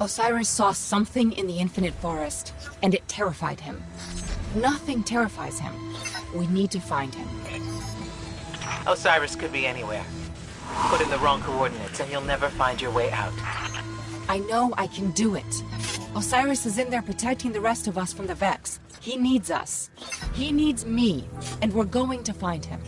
Osiris saw something in the Infinite Forest, and it terrified him. Nothing terrifies him. We need to find him. Osiris could be anywhere. Put in the wrong coordinates and you'll never find your way out. I know I can do it. Osiris is in there protecting the rest of us from the Vex. He needs us. He needs me, and we're going to find him.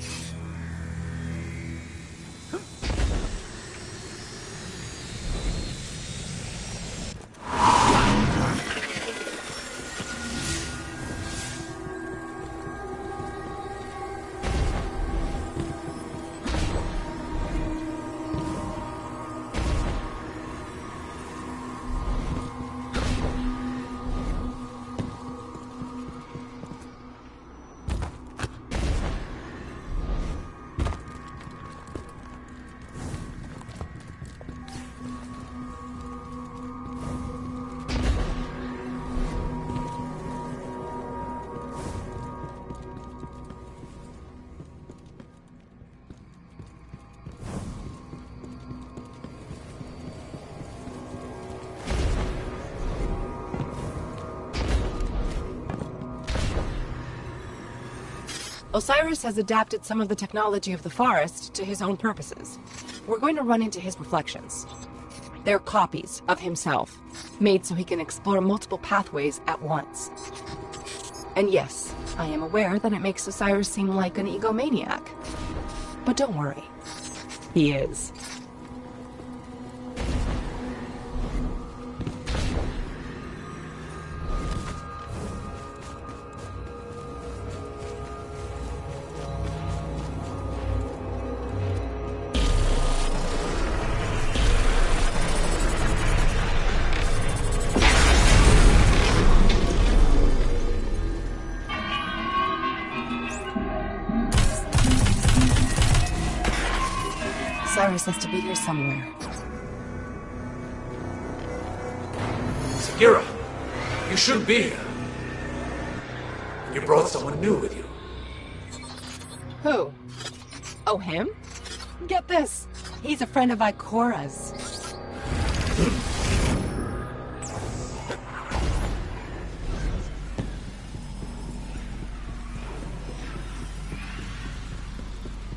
Osiris has adapted some of the technology of the forest to his own purposes. We're going to run into his reflections. They're copies of himself, made so he can explore multiple pathways at once. And yes, I am aware that it makes Osiris seem like an egomaniac. But don't worry. He is. Osiris has to be here somewhere. Sagira, you shouldn't be here. You brought someone new with you. Who? Oh, him? Get this. He's a friend of Ikora's.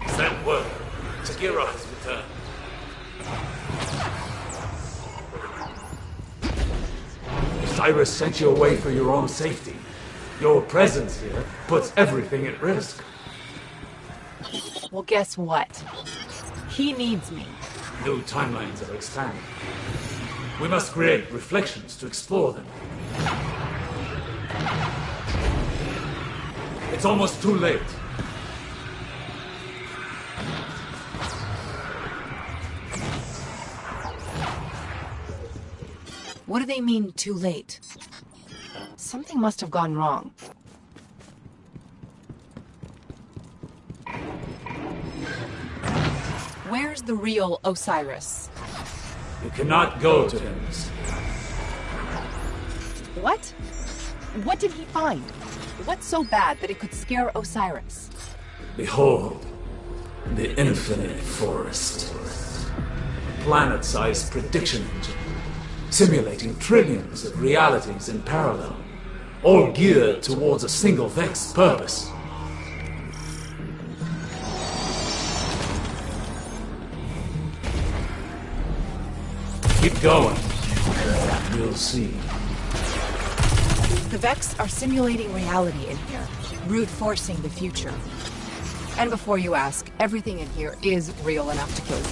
Send word. Sagira has returned. Cyrus sent you away for your own safety. Your presence here puts everything at risk. Well, guess what? He needs me. New timelines are expanding. We must create reflections to explore them. It's almost too late. What do they mean, too late? Something must have gone wrong. Where's the real Osiris? You cannot go to him. What? What did he find? What's so bad that it could scare Osiris? Behold, the infinite forest. Planet-sized prediction engine, simulating trillions of realities in parallel, all geared towards a single vexed purpose. Keep going. You'll see. The Vex are simulating reality in here, brute forcing the future. And before you ask, everything in here is real enough to kill you.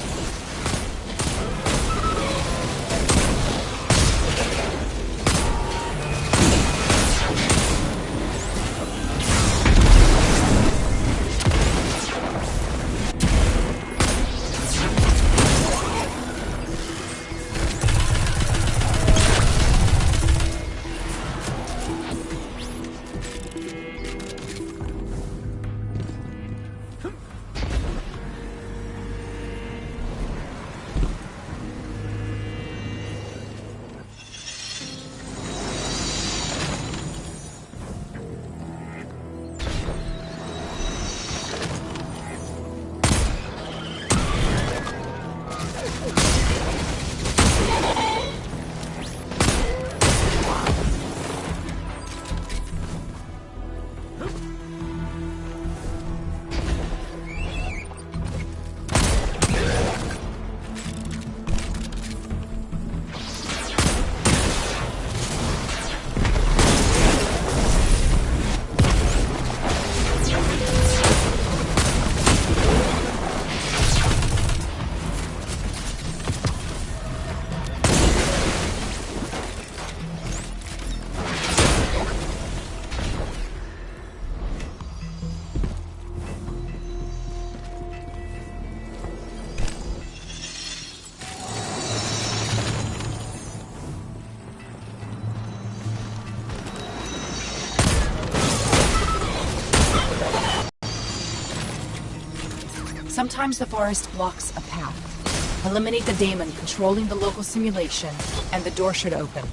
Sometimes the forest blocks a path. Eliminate the daemon controlling the local simulation, and the door should open.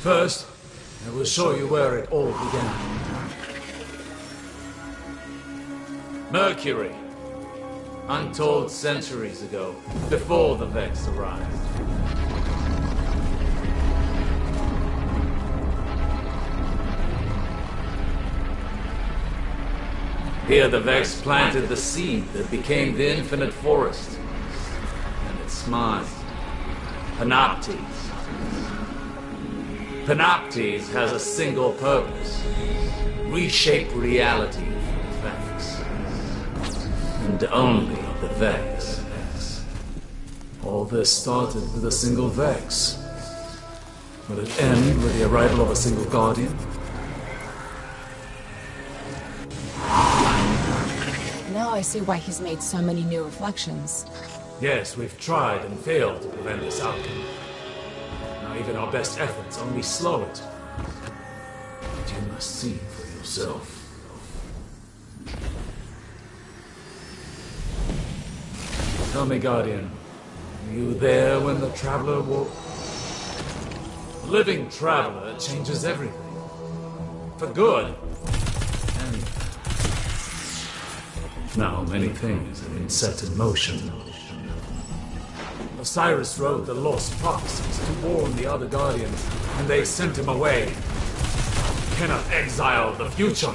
First, I will show you where it all began. Mercury. Untold centuries ago, before the Vex arrived. Here the Vex planted the seed that became the Infinite Forest. And it's mine. Panoptes. Panoptes has a single purpose. Reshape reality for the Vex. And only the Vex. All this started with a single Vex. Will it end with the arrival of a single Guardian? Now I see why he's made so many new reflections. Yes, we've tried and failed to prevent this outcome. Now even our best efforts only slow it. But you must see for yourself. Tell me, Guardian, were you there when the Traveler woke? The living Traveler changes everything. For good. And now many things have been set in motion. Osiris wrote the lost prophecies to warn the other Guardians, and they sent him away. You cannot exile the future.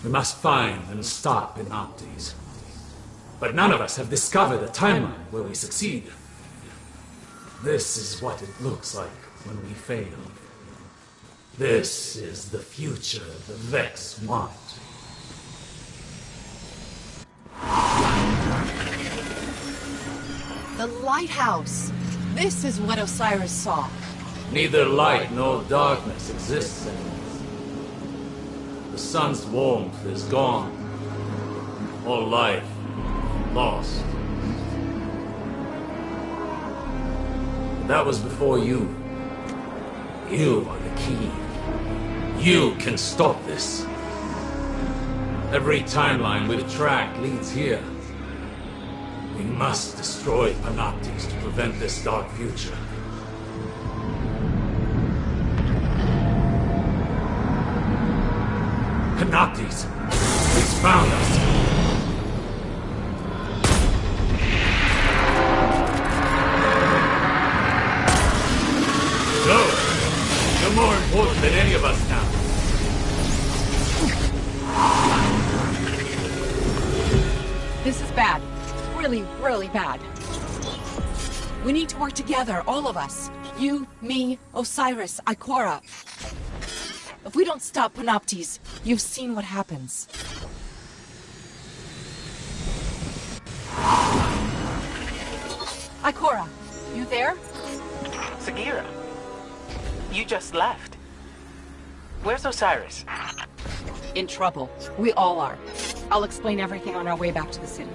We must find and stop Panoptes. But none of us have discovered a timeline where we succeed. This is what it looks like when we fail. This is the future the Vex want. The lighthouse! This is what Osiris saw. Neither light nor darkness exists anymore. The sun's warmth is gone. All life lost. that was before you. You are the key. You can stop this. Every timeline with a track leads here. We must destroy Panoptes to prevent this dark future. Panoptes! He's found us! So, you're more important than any of us now. This is bad. Really, really bad. We need to work together, all of us. You, me, Osiris, Ikora. If we don't stop Panoptes, you've seen what happens. Ikora, you there? Sagira, you just left. Where's Osiris? In trouble. We all are. I'll explain everything on our way back to the city.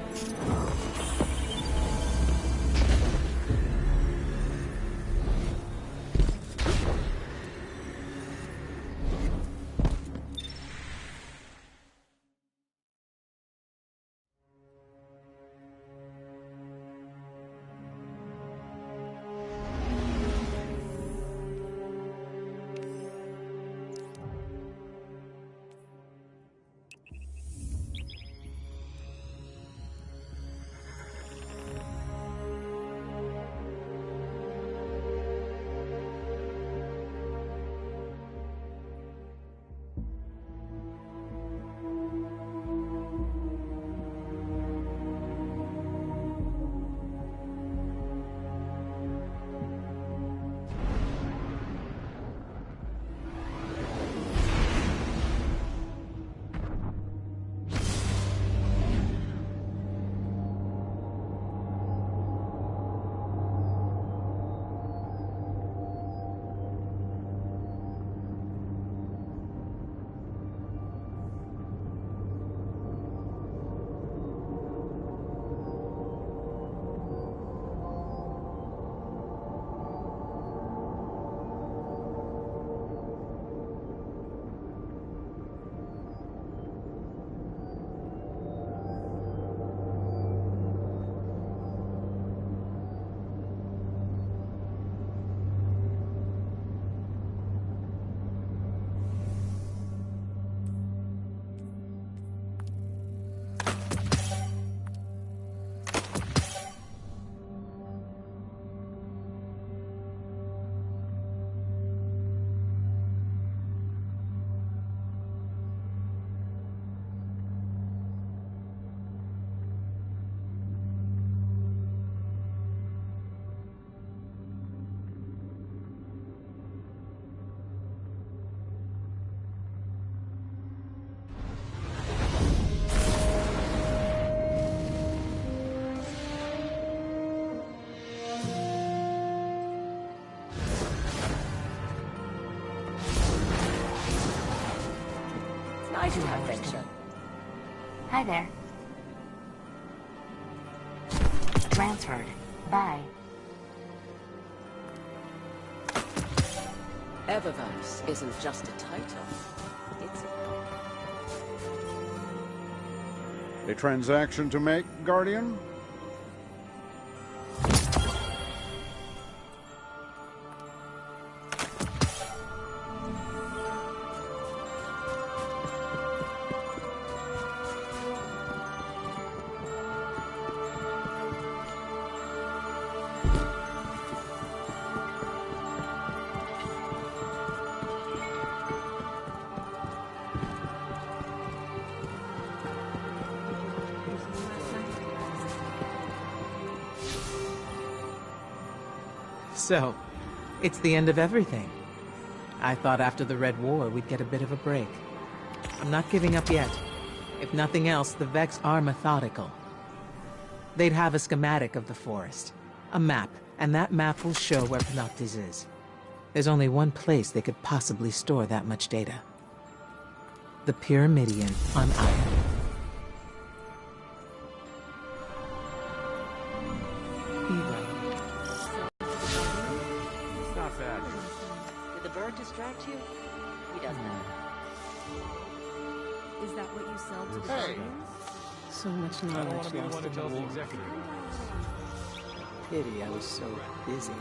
I do have venture. Hi there. Transferred. Bye. Eververse isn't just a title. It's A transaction to make, Guardian? So, it's the end of everything. I thought after the Red War we'd get a bit of a break. I'm not giving up yet. If nothing else, the Vex are methodical. They'd have a schematic of the forest, a map, and that map will show where Panoptes is. There's only one place they could possibly store that much data. The Pyramidion on Io. ever distract you? He does that. Is that what you sell to the Guardians? So much knowledge lost in the war. Pity I was so busy.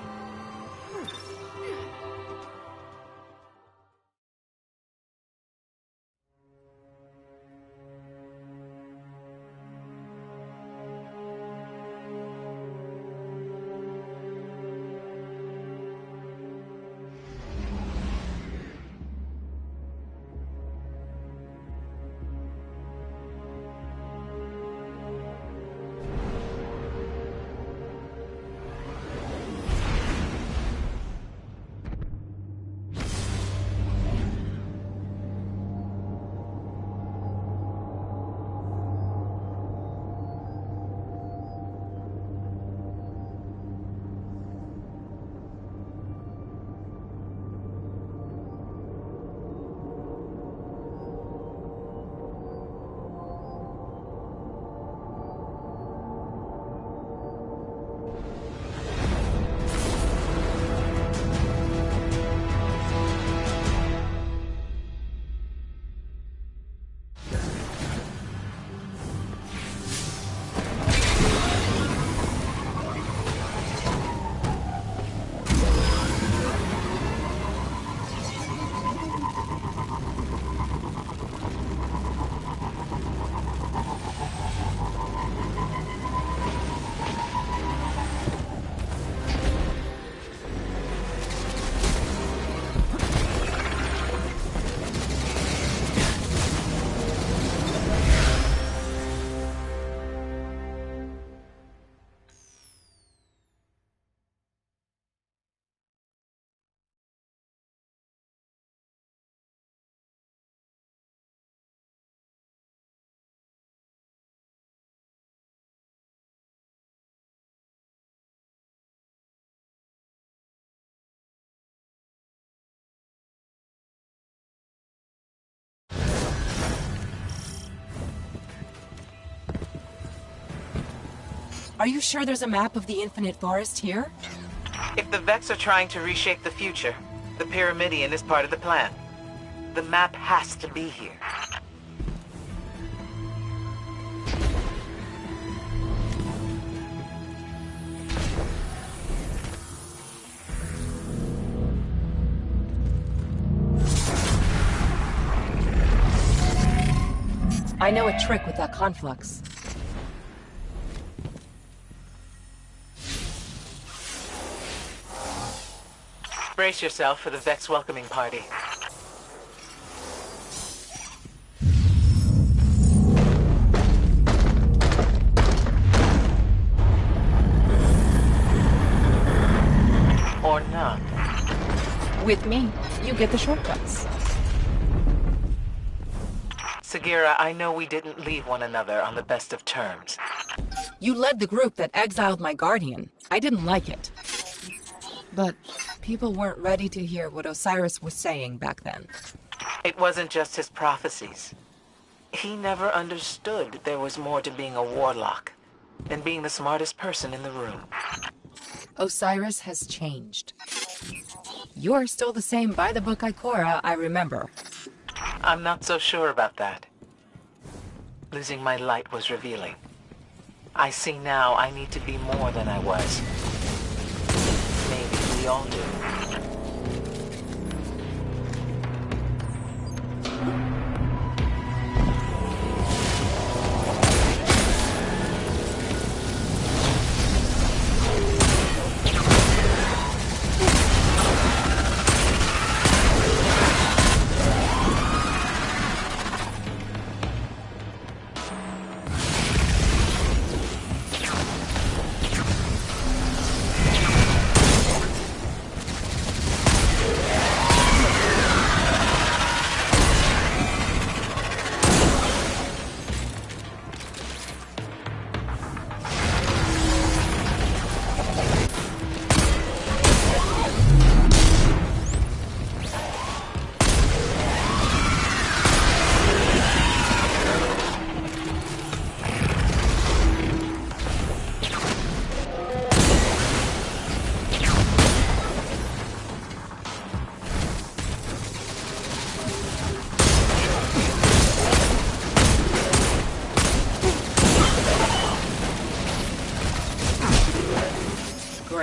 Are you sure there's a map of the Infinite Forest here? If the Vex are trying to reshape the future, the Pyramidion is part of the plan. The map has to be here. I know a trick with that conflux. Brace yourself for the Vex welcoming party. Or not. With me, you get the shortcuts. Sagira, I know we didn't leave one another on the best of terms. You led the group that exiled my Guardian. I didn't like it. But people weren't ready to hear what Osiris was saying back then. It wasn't just his prophecies. He never understood there was more to being a warlock than being the smartest person in the room. Osiris has changed. You're still the same by-the-book Ikora I remember. I'm not so sure about that. Losing my light was revealing. I see now I need to be more than I was. Maybe we all do.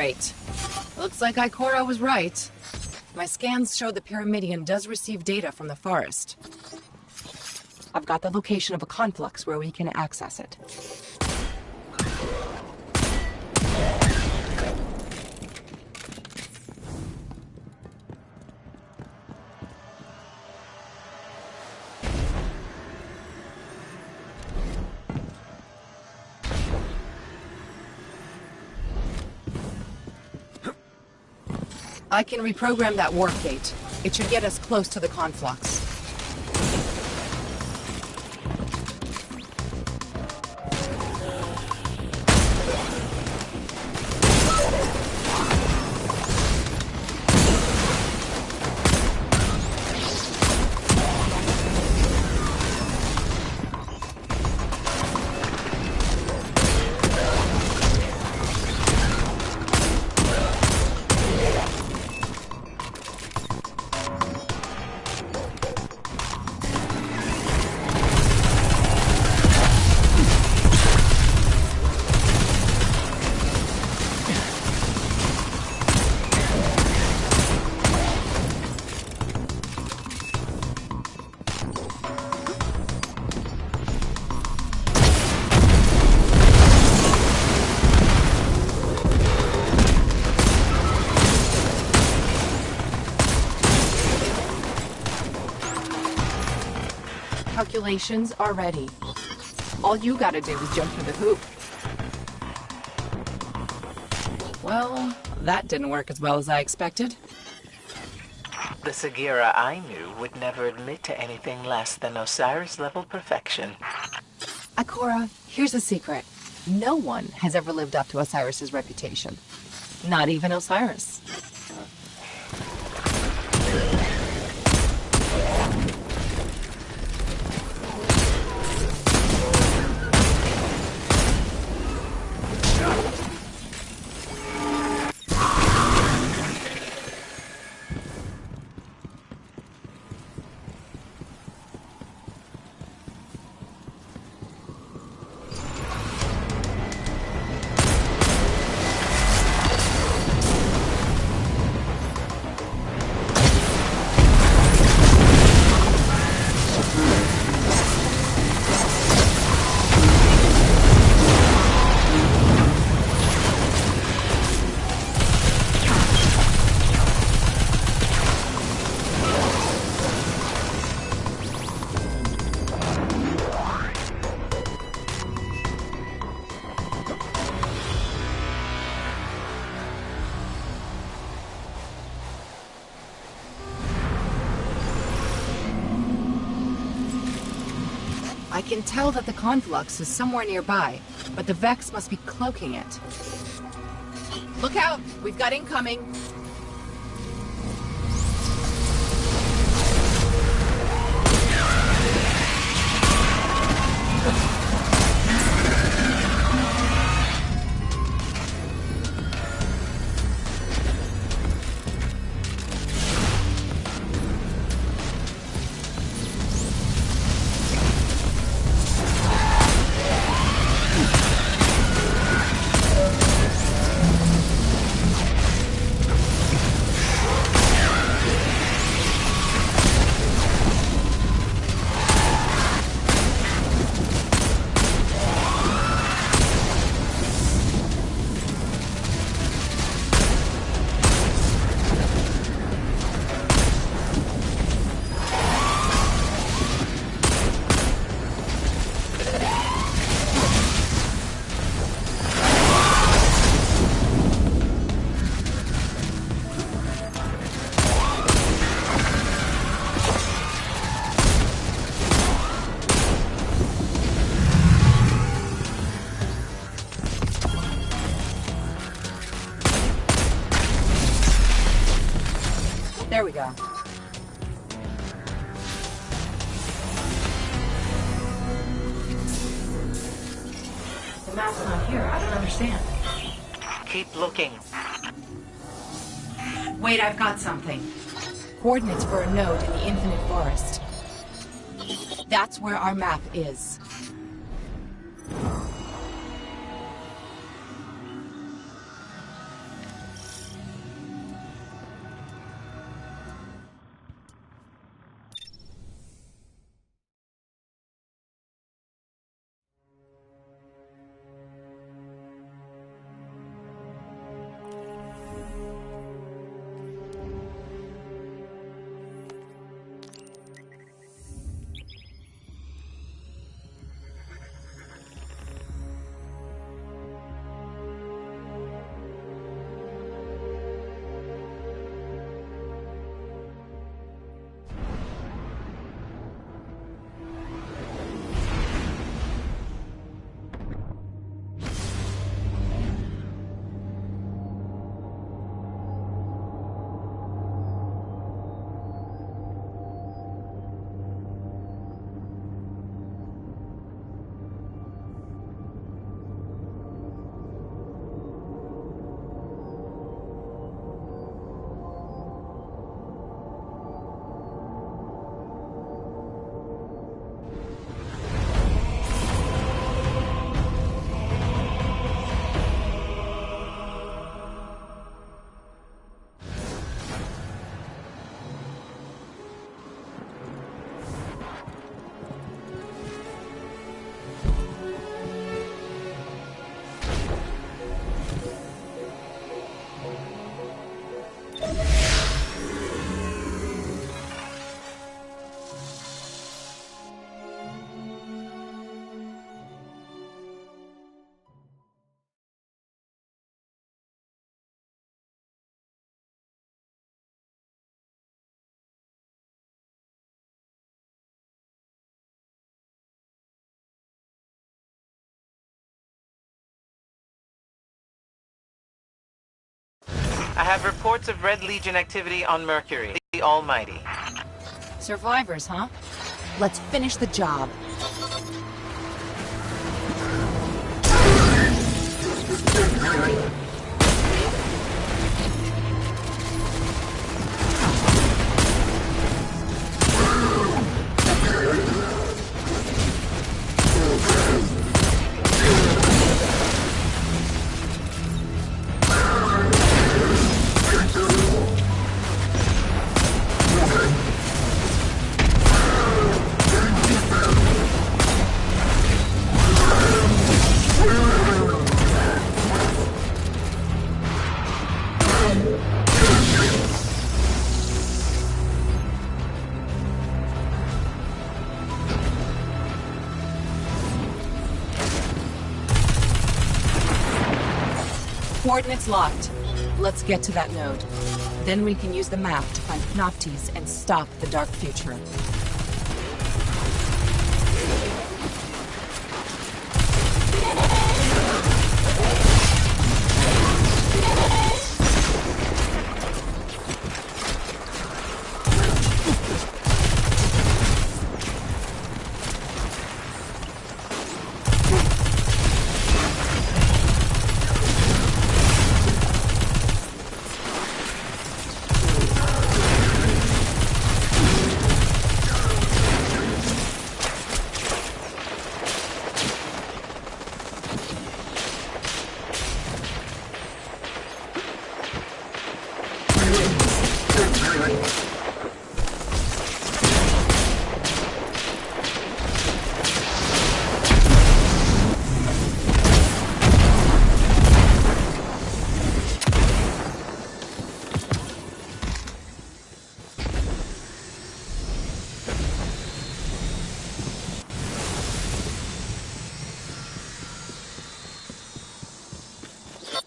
Great. Looks like Ikora was right. My scans show the Pyramidion does receive data from the forest. I've got the location of a conflux where we can access it. I can reprogram that warp gate. It should get us close to the conflux. Calculations are ready. All you gotta do is jump through the hoop. Well, that didn't work as well as I expected. The Sagira I knew would never admit to anything less than Osiris-level perfection. Ikora, here's a secret. No one has ever lived up to Osiris's reputation. Not even Osiris. I can tell that the conflux is somewhere nearby, but the Vex must be cloaking it. Look out! We've got incoming! There we go. The map's not here. I don't understand. Keep looking. Wait, I've got something. Coordinates for a node in the Infinite Forest. That's where our map is. I have reports of Red Legion activity on Mercury, the Almighty. Survivors, huh? Let's finish the job. Coordinates locked. Let's get to that node. Then we can use the map to find Panoptes and stop the Dark Future.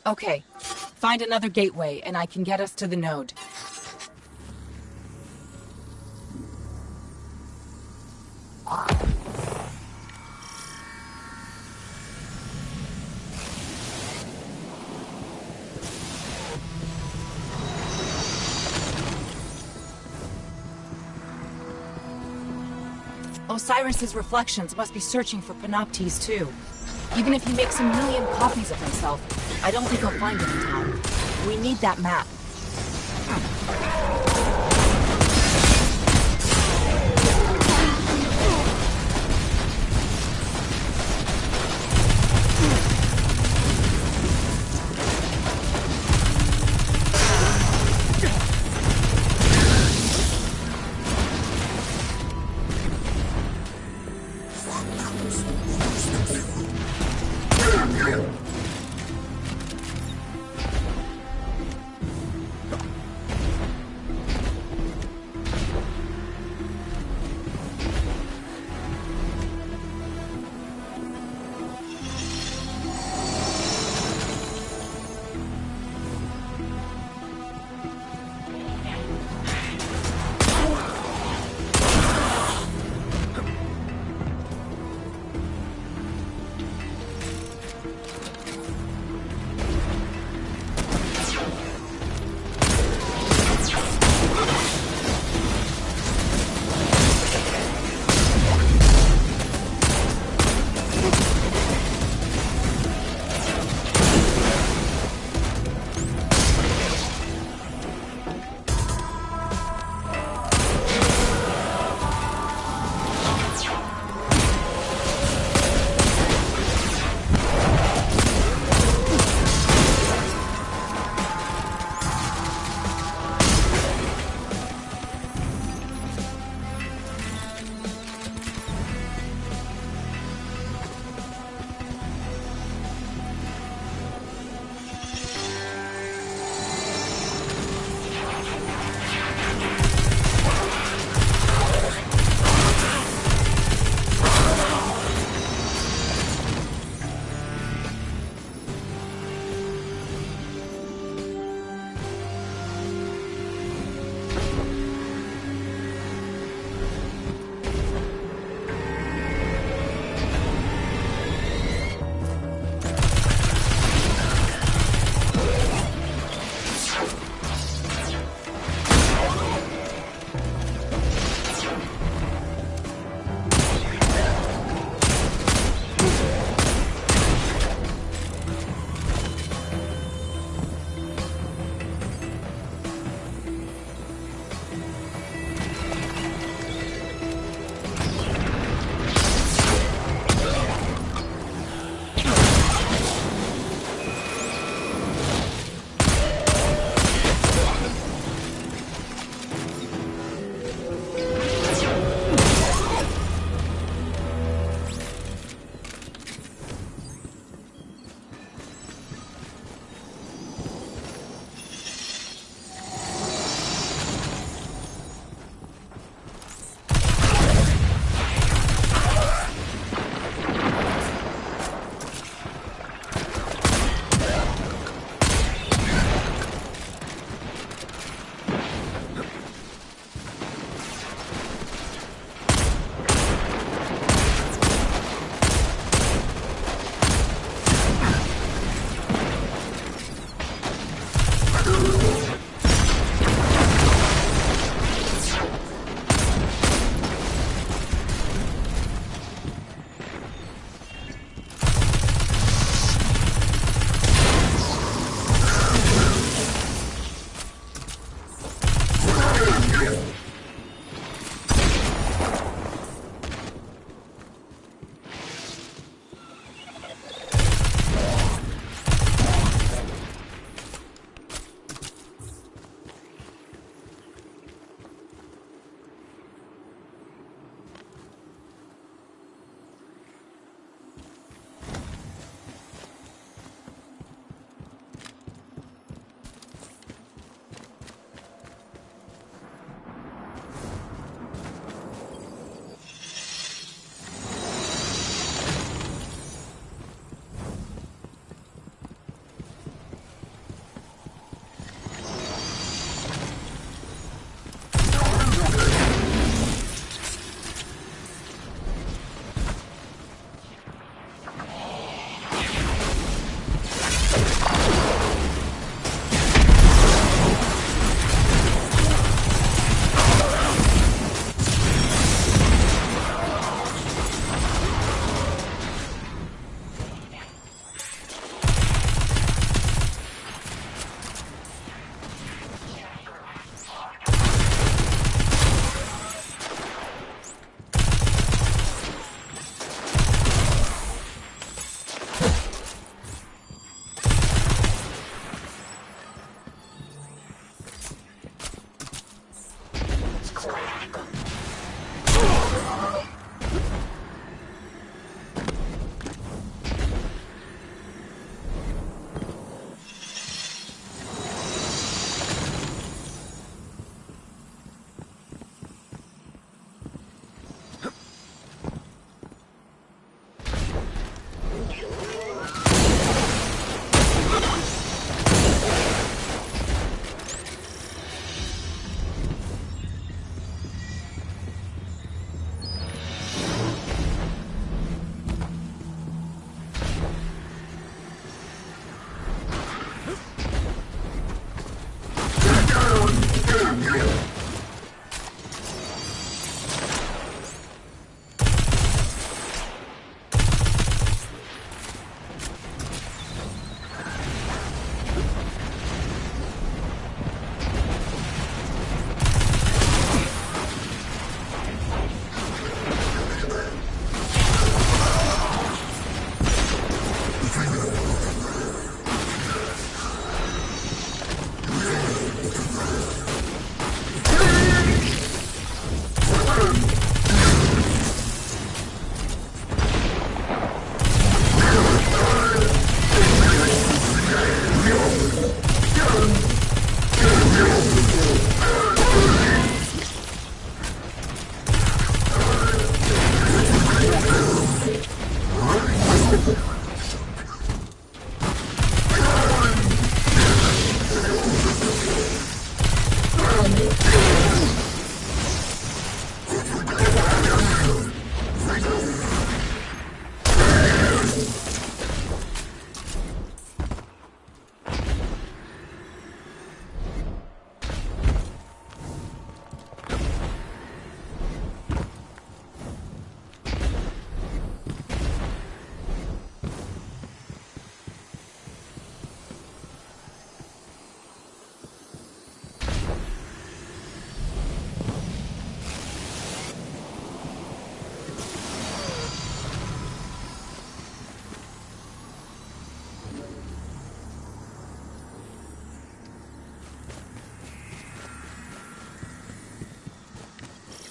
Okay, find another gateway and I can get us to the node. Osiris's reflections must be searching for Panoptes too. Even if he makes a million copies of himself, I don't think he'll find it in time. We need that map.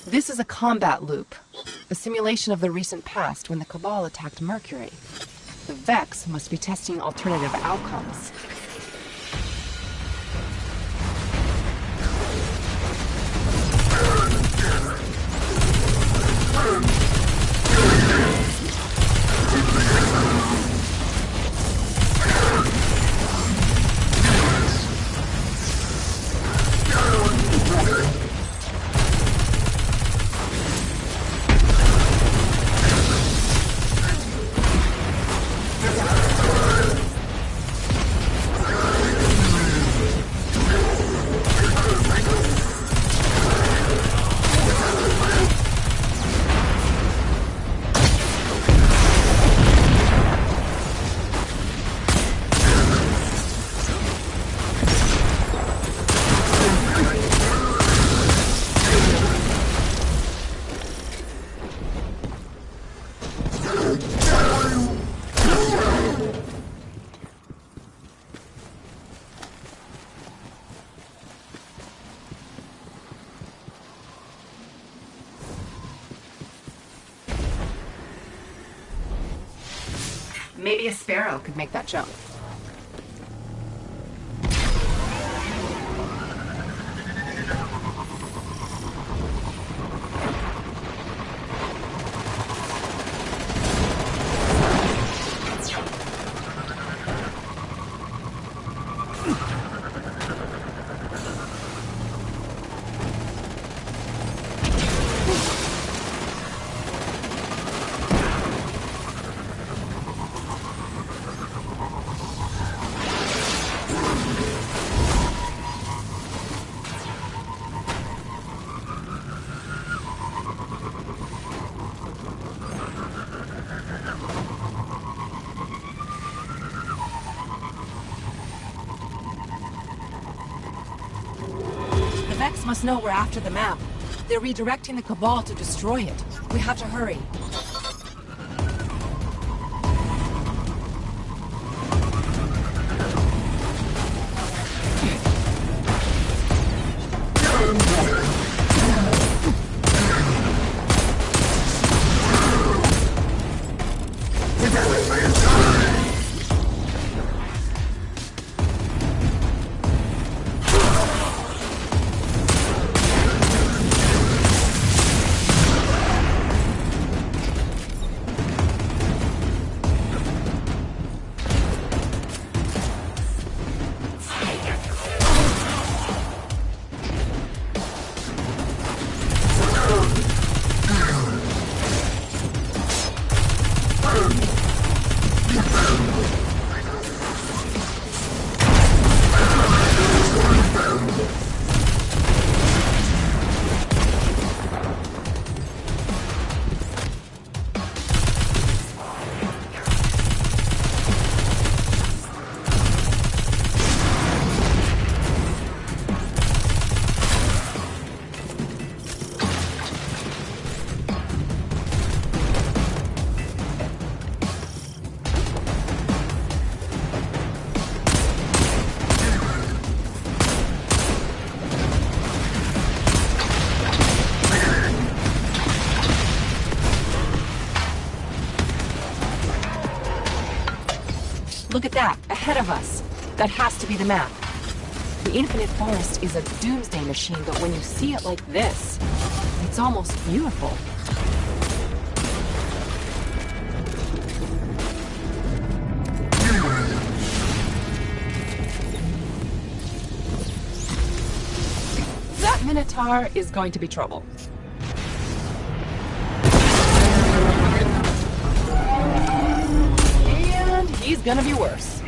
This is a combat loop, a simulation of the recent past when the Cabal attacked Mercury. The Vex must be testing alternative outcomes. Maybe a sparrow could make that jump. Must know we're after the map. They're redirecting the Cabal to destroy it. We have to hurry. Look at that, ahead of us. That has to be the map. The Infinite Forest is a doomsday machine, but when you see it like this, it's almost beautiful. That Minotaur is going to be trouble. And he's gonna be worse.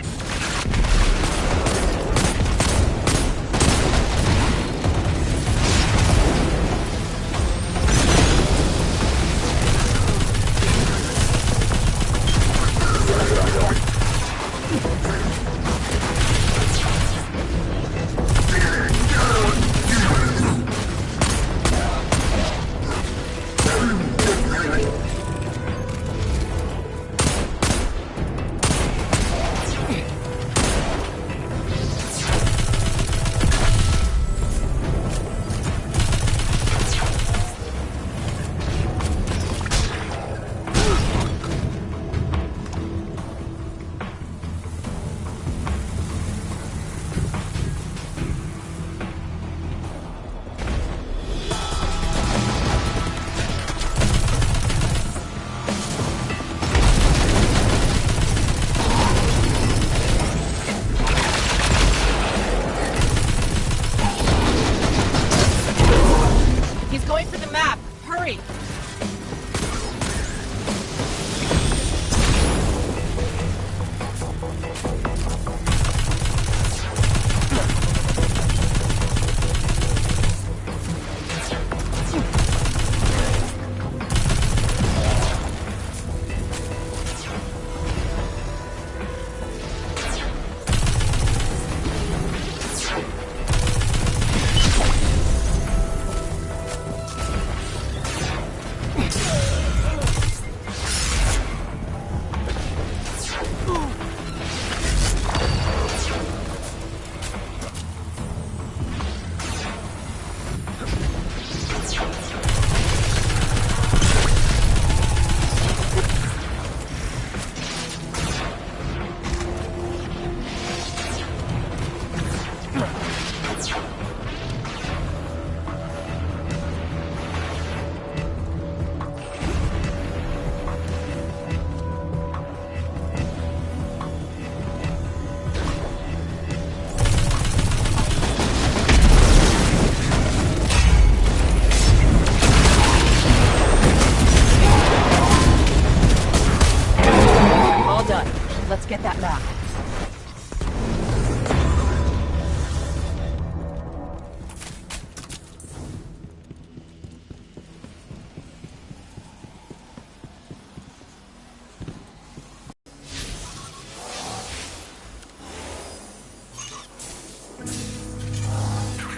Get that map.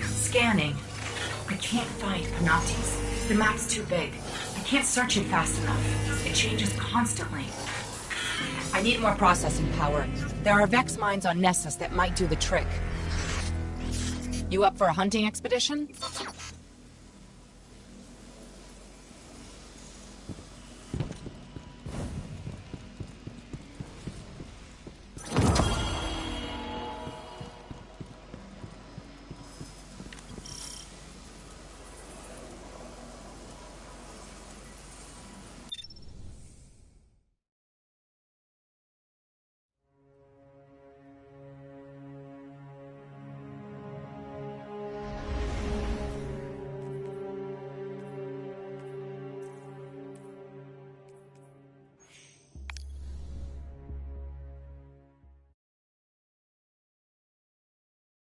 Scanning. I can't find Penates. The map's too big. I can't search it fast enough. It changes constantly. I need more processing power. There are Vex mines on Nessus that might do the trick. You up for a hunting expedition?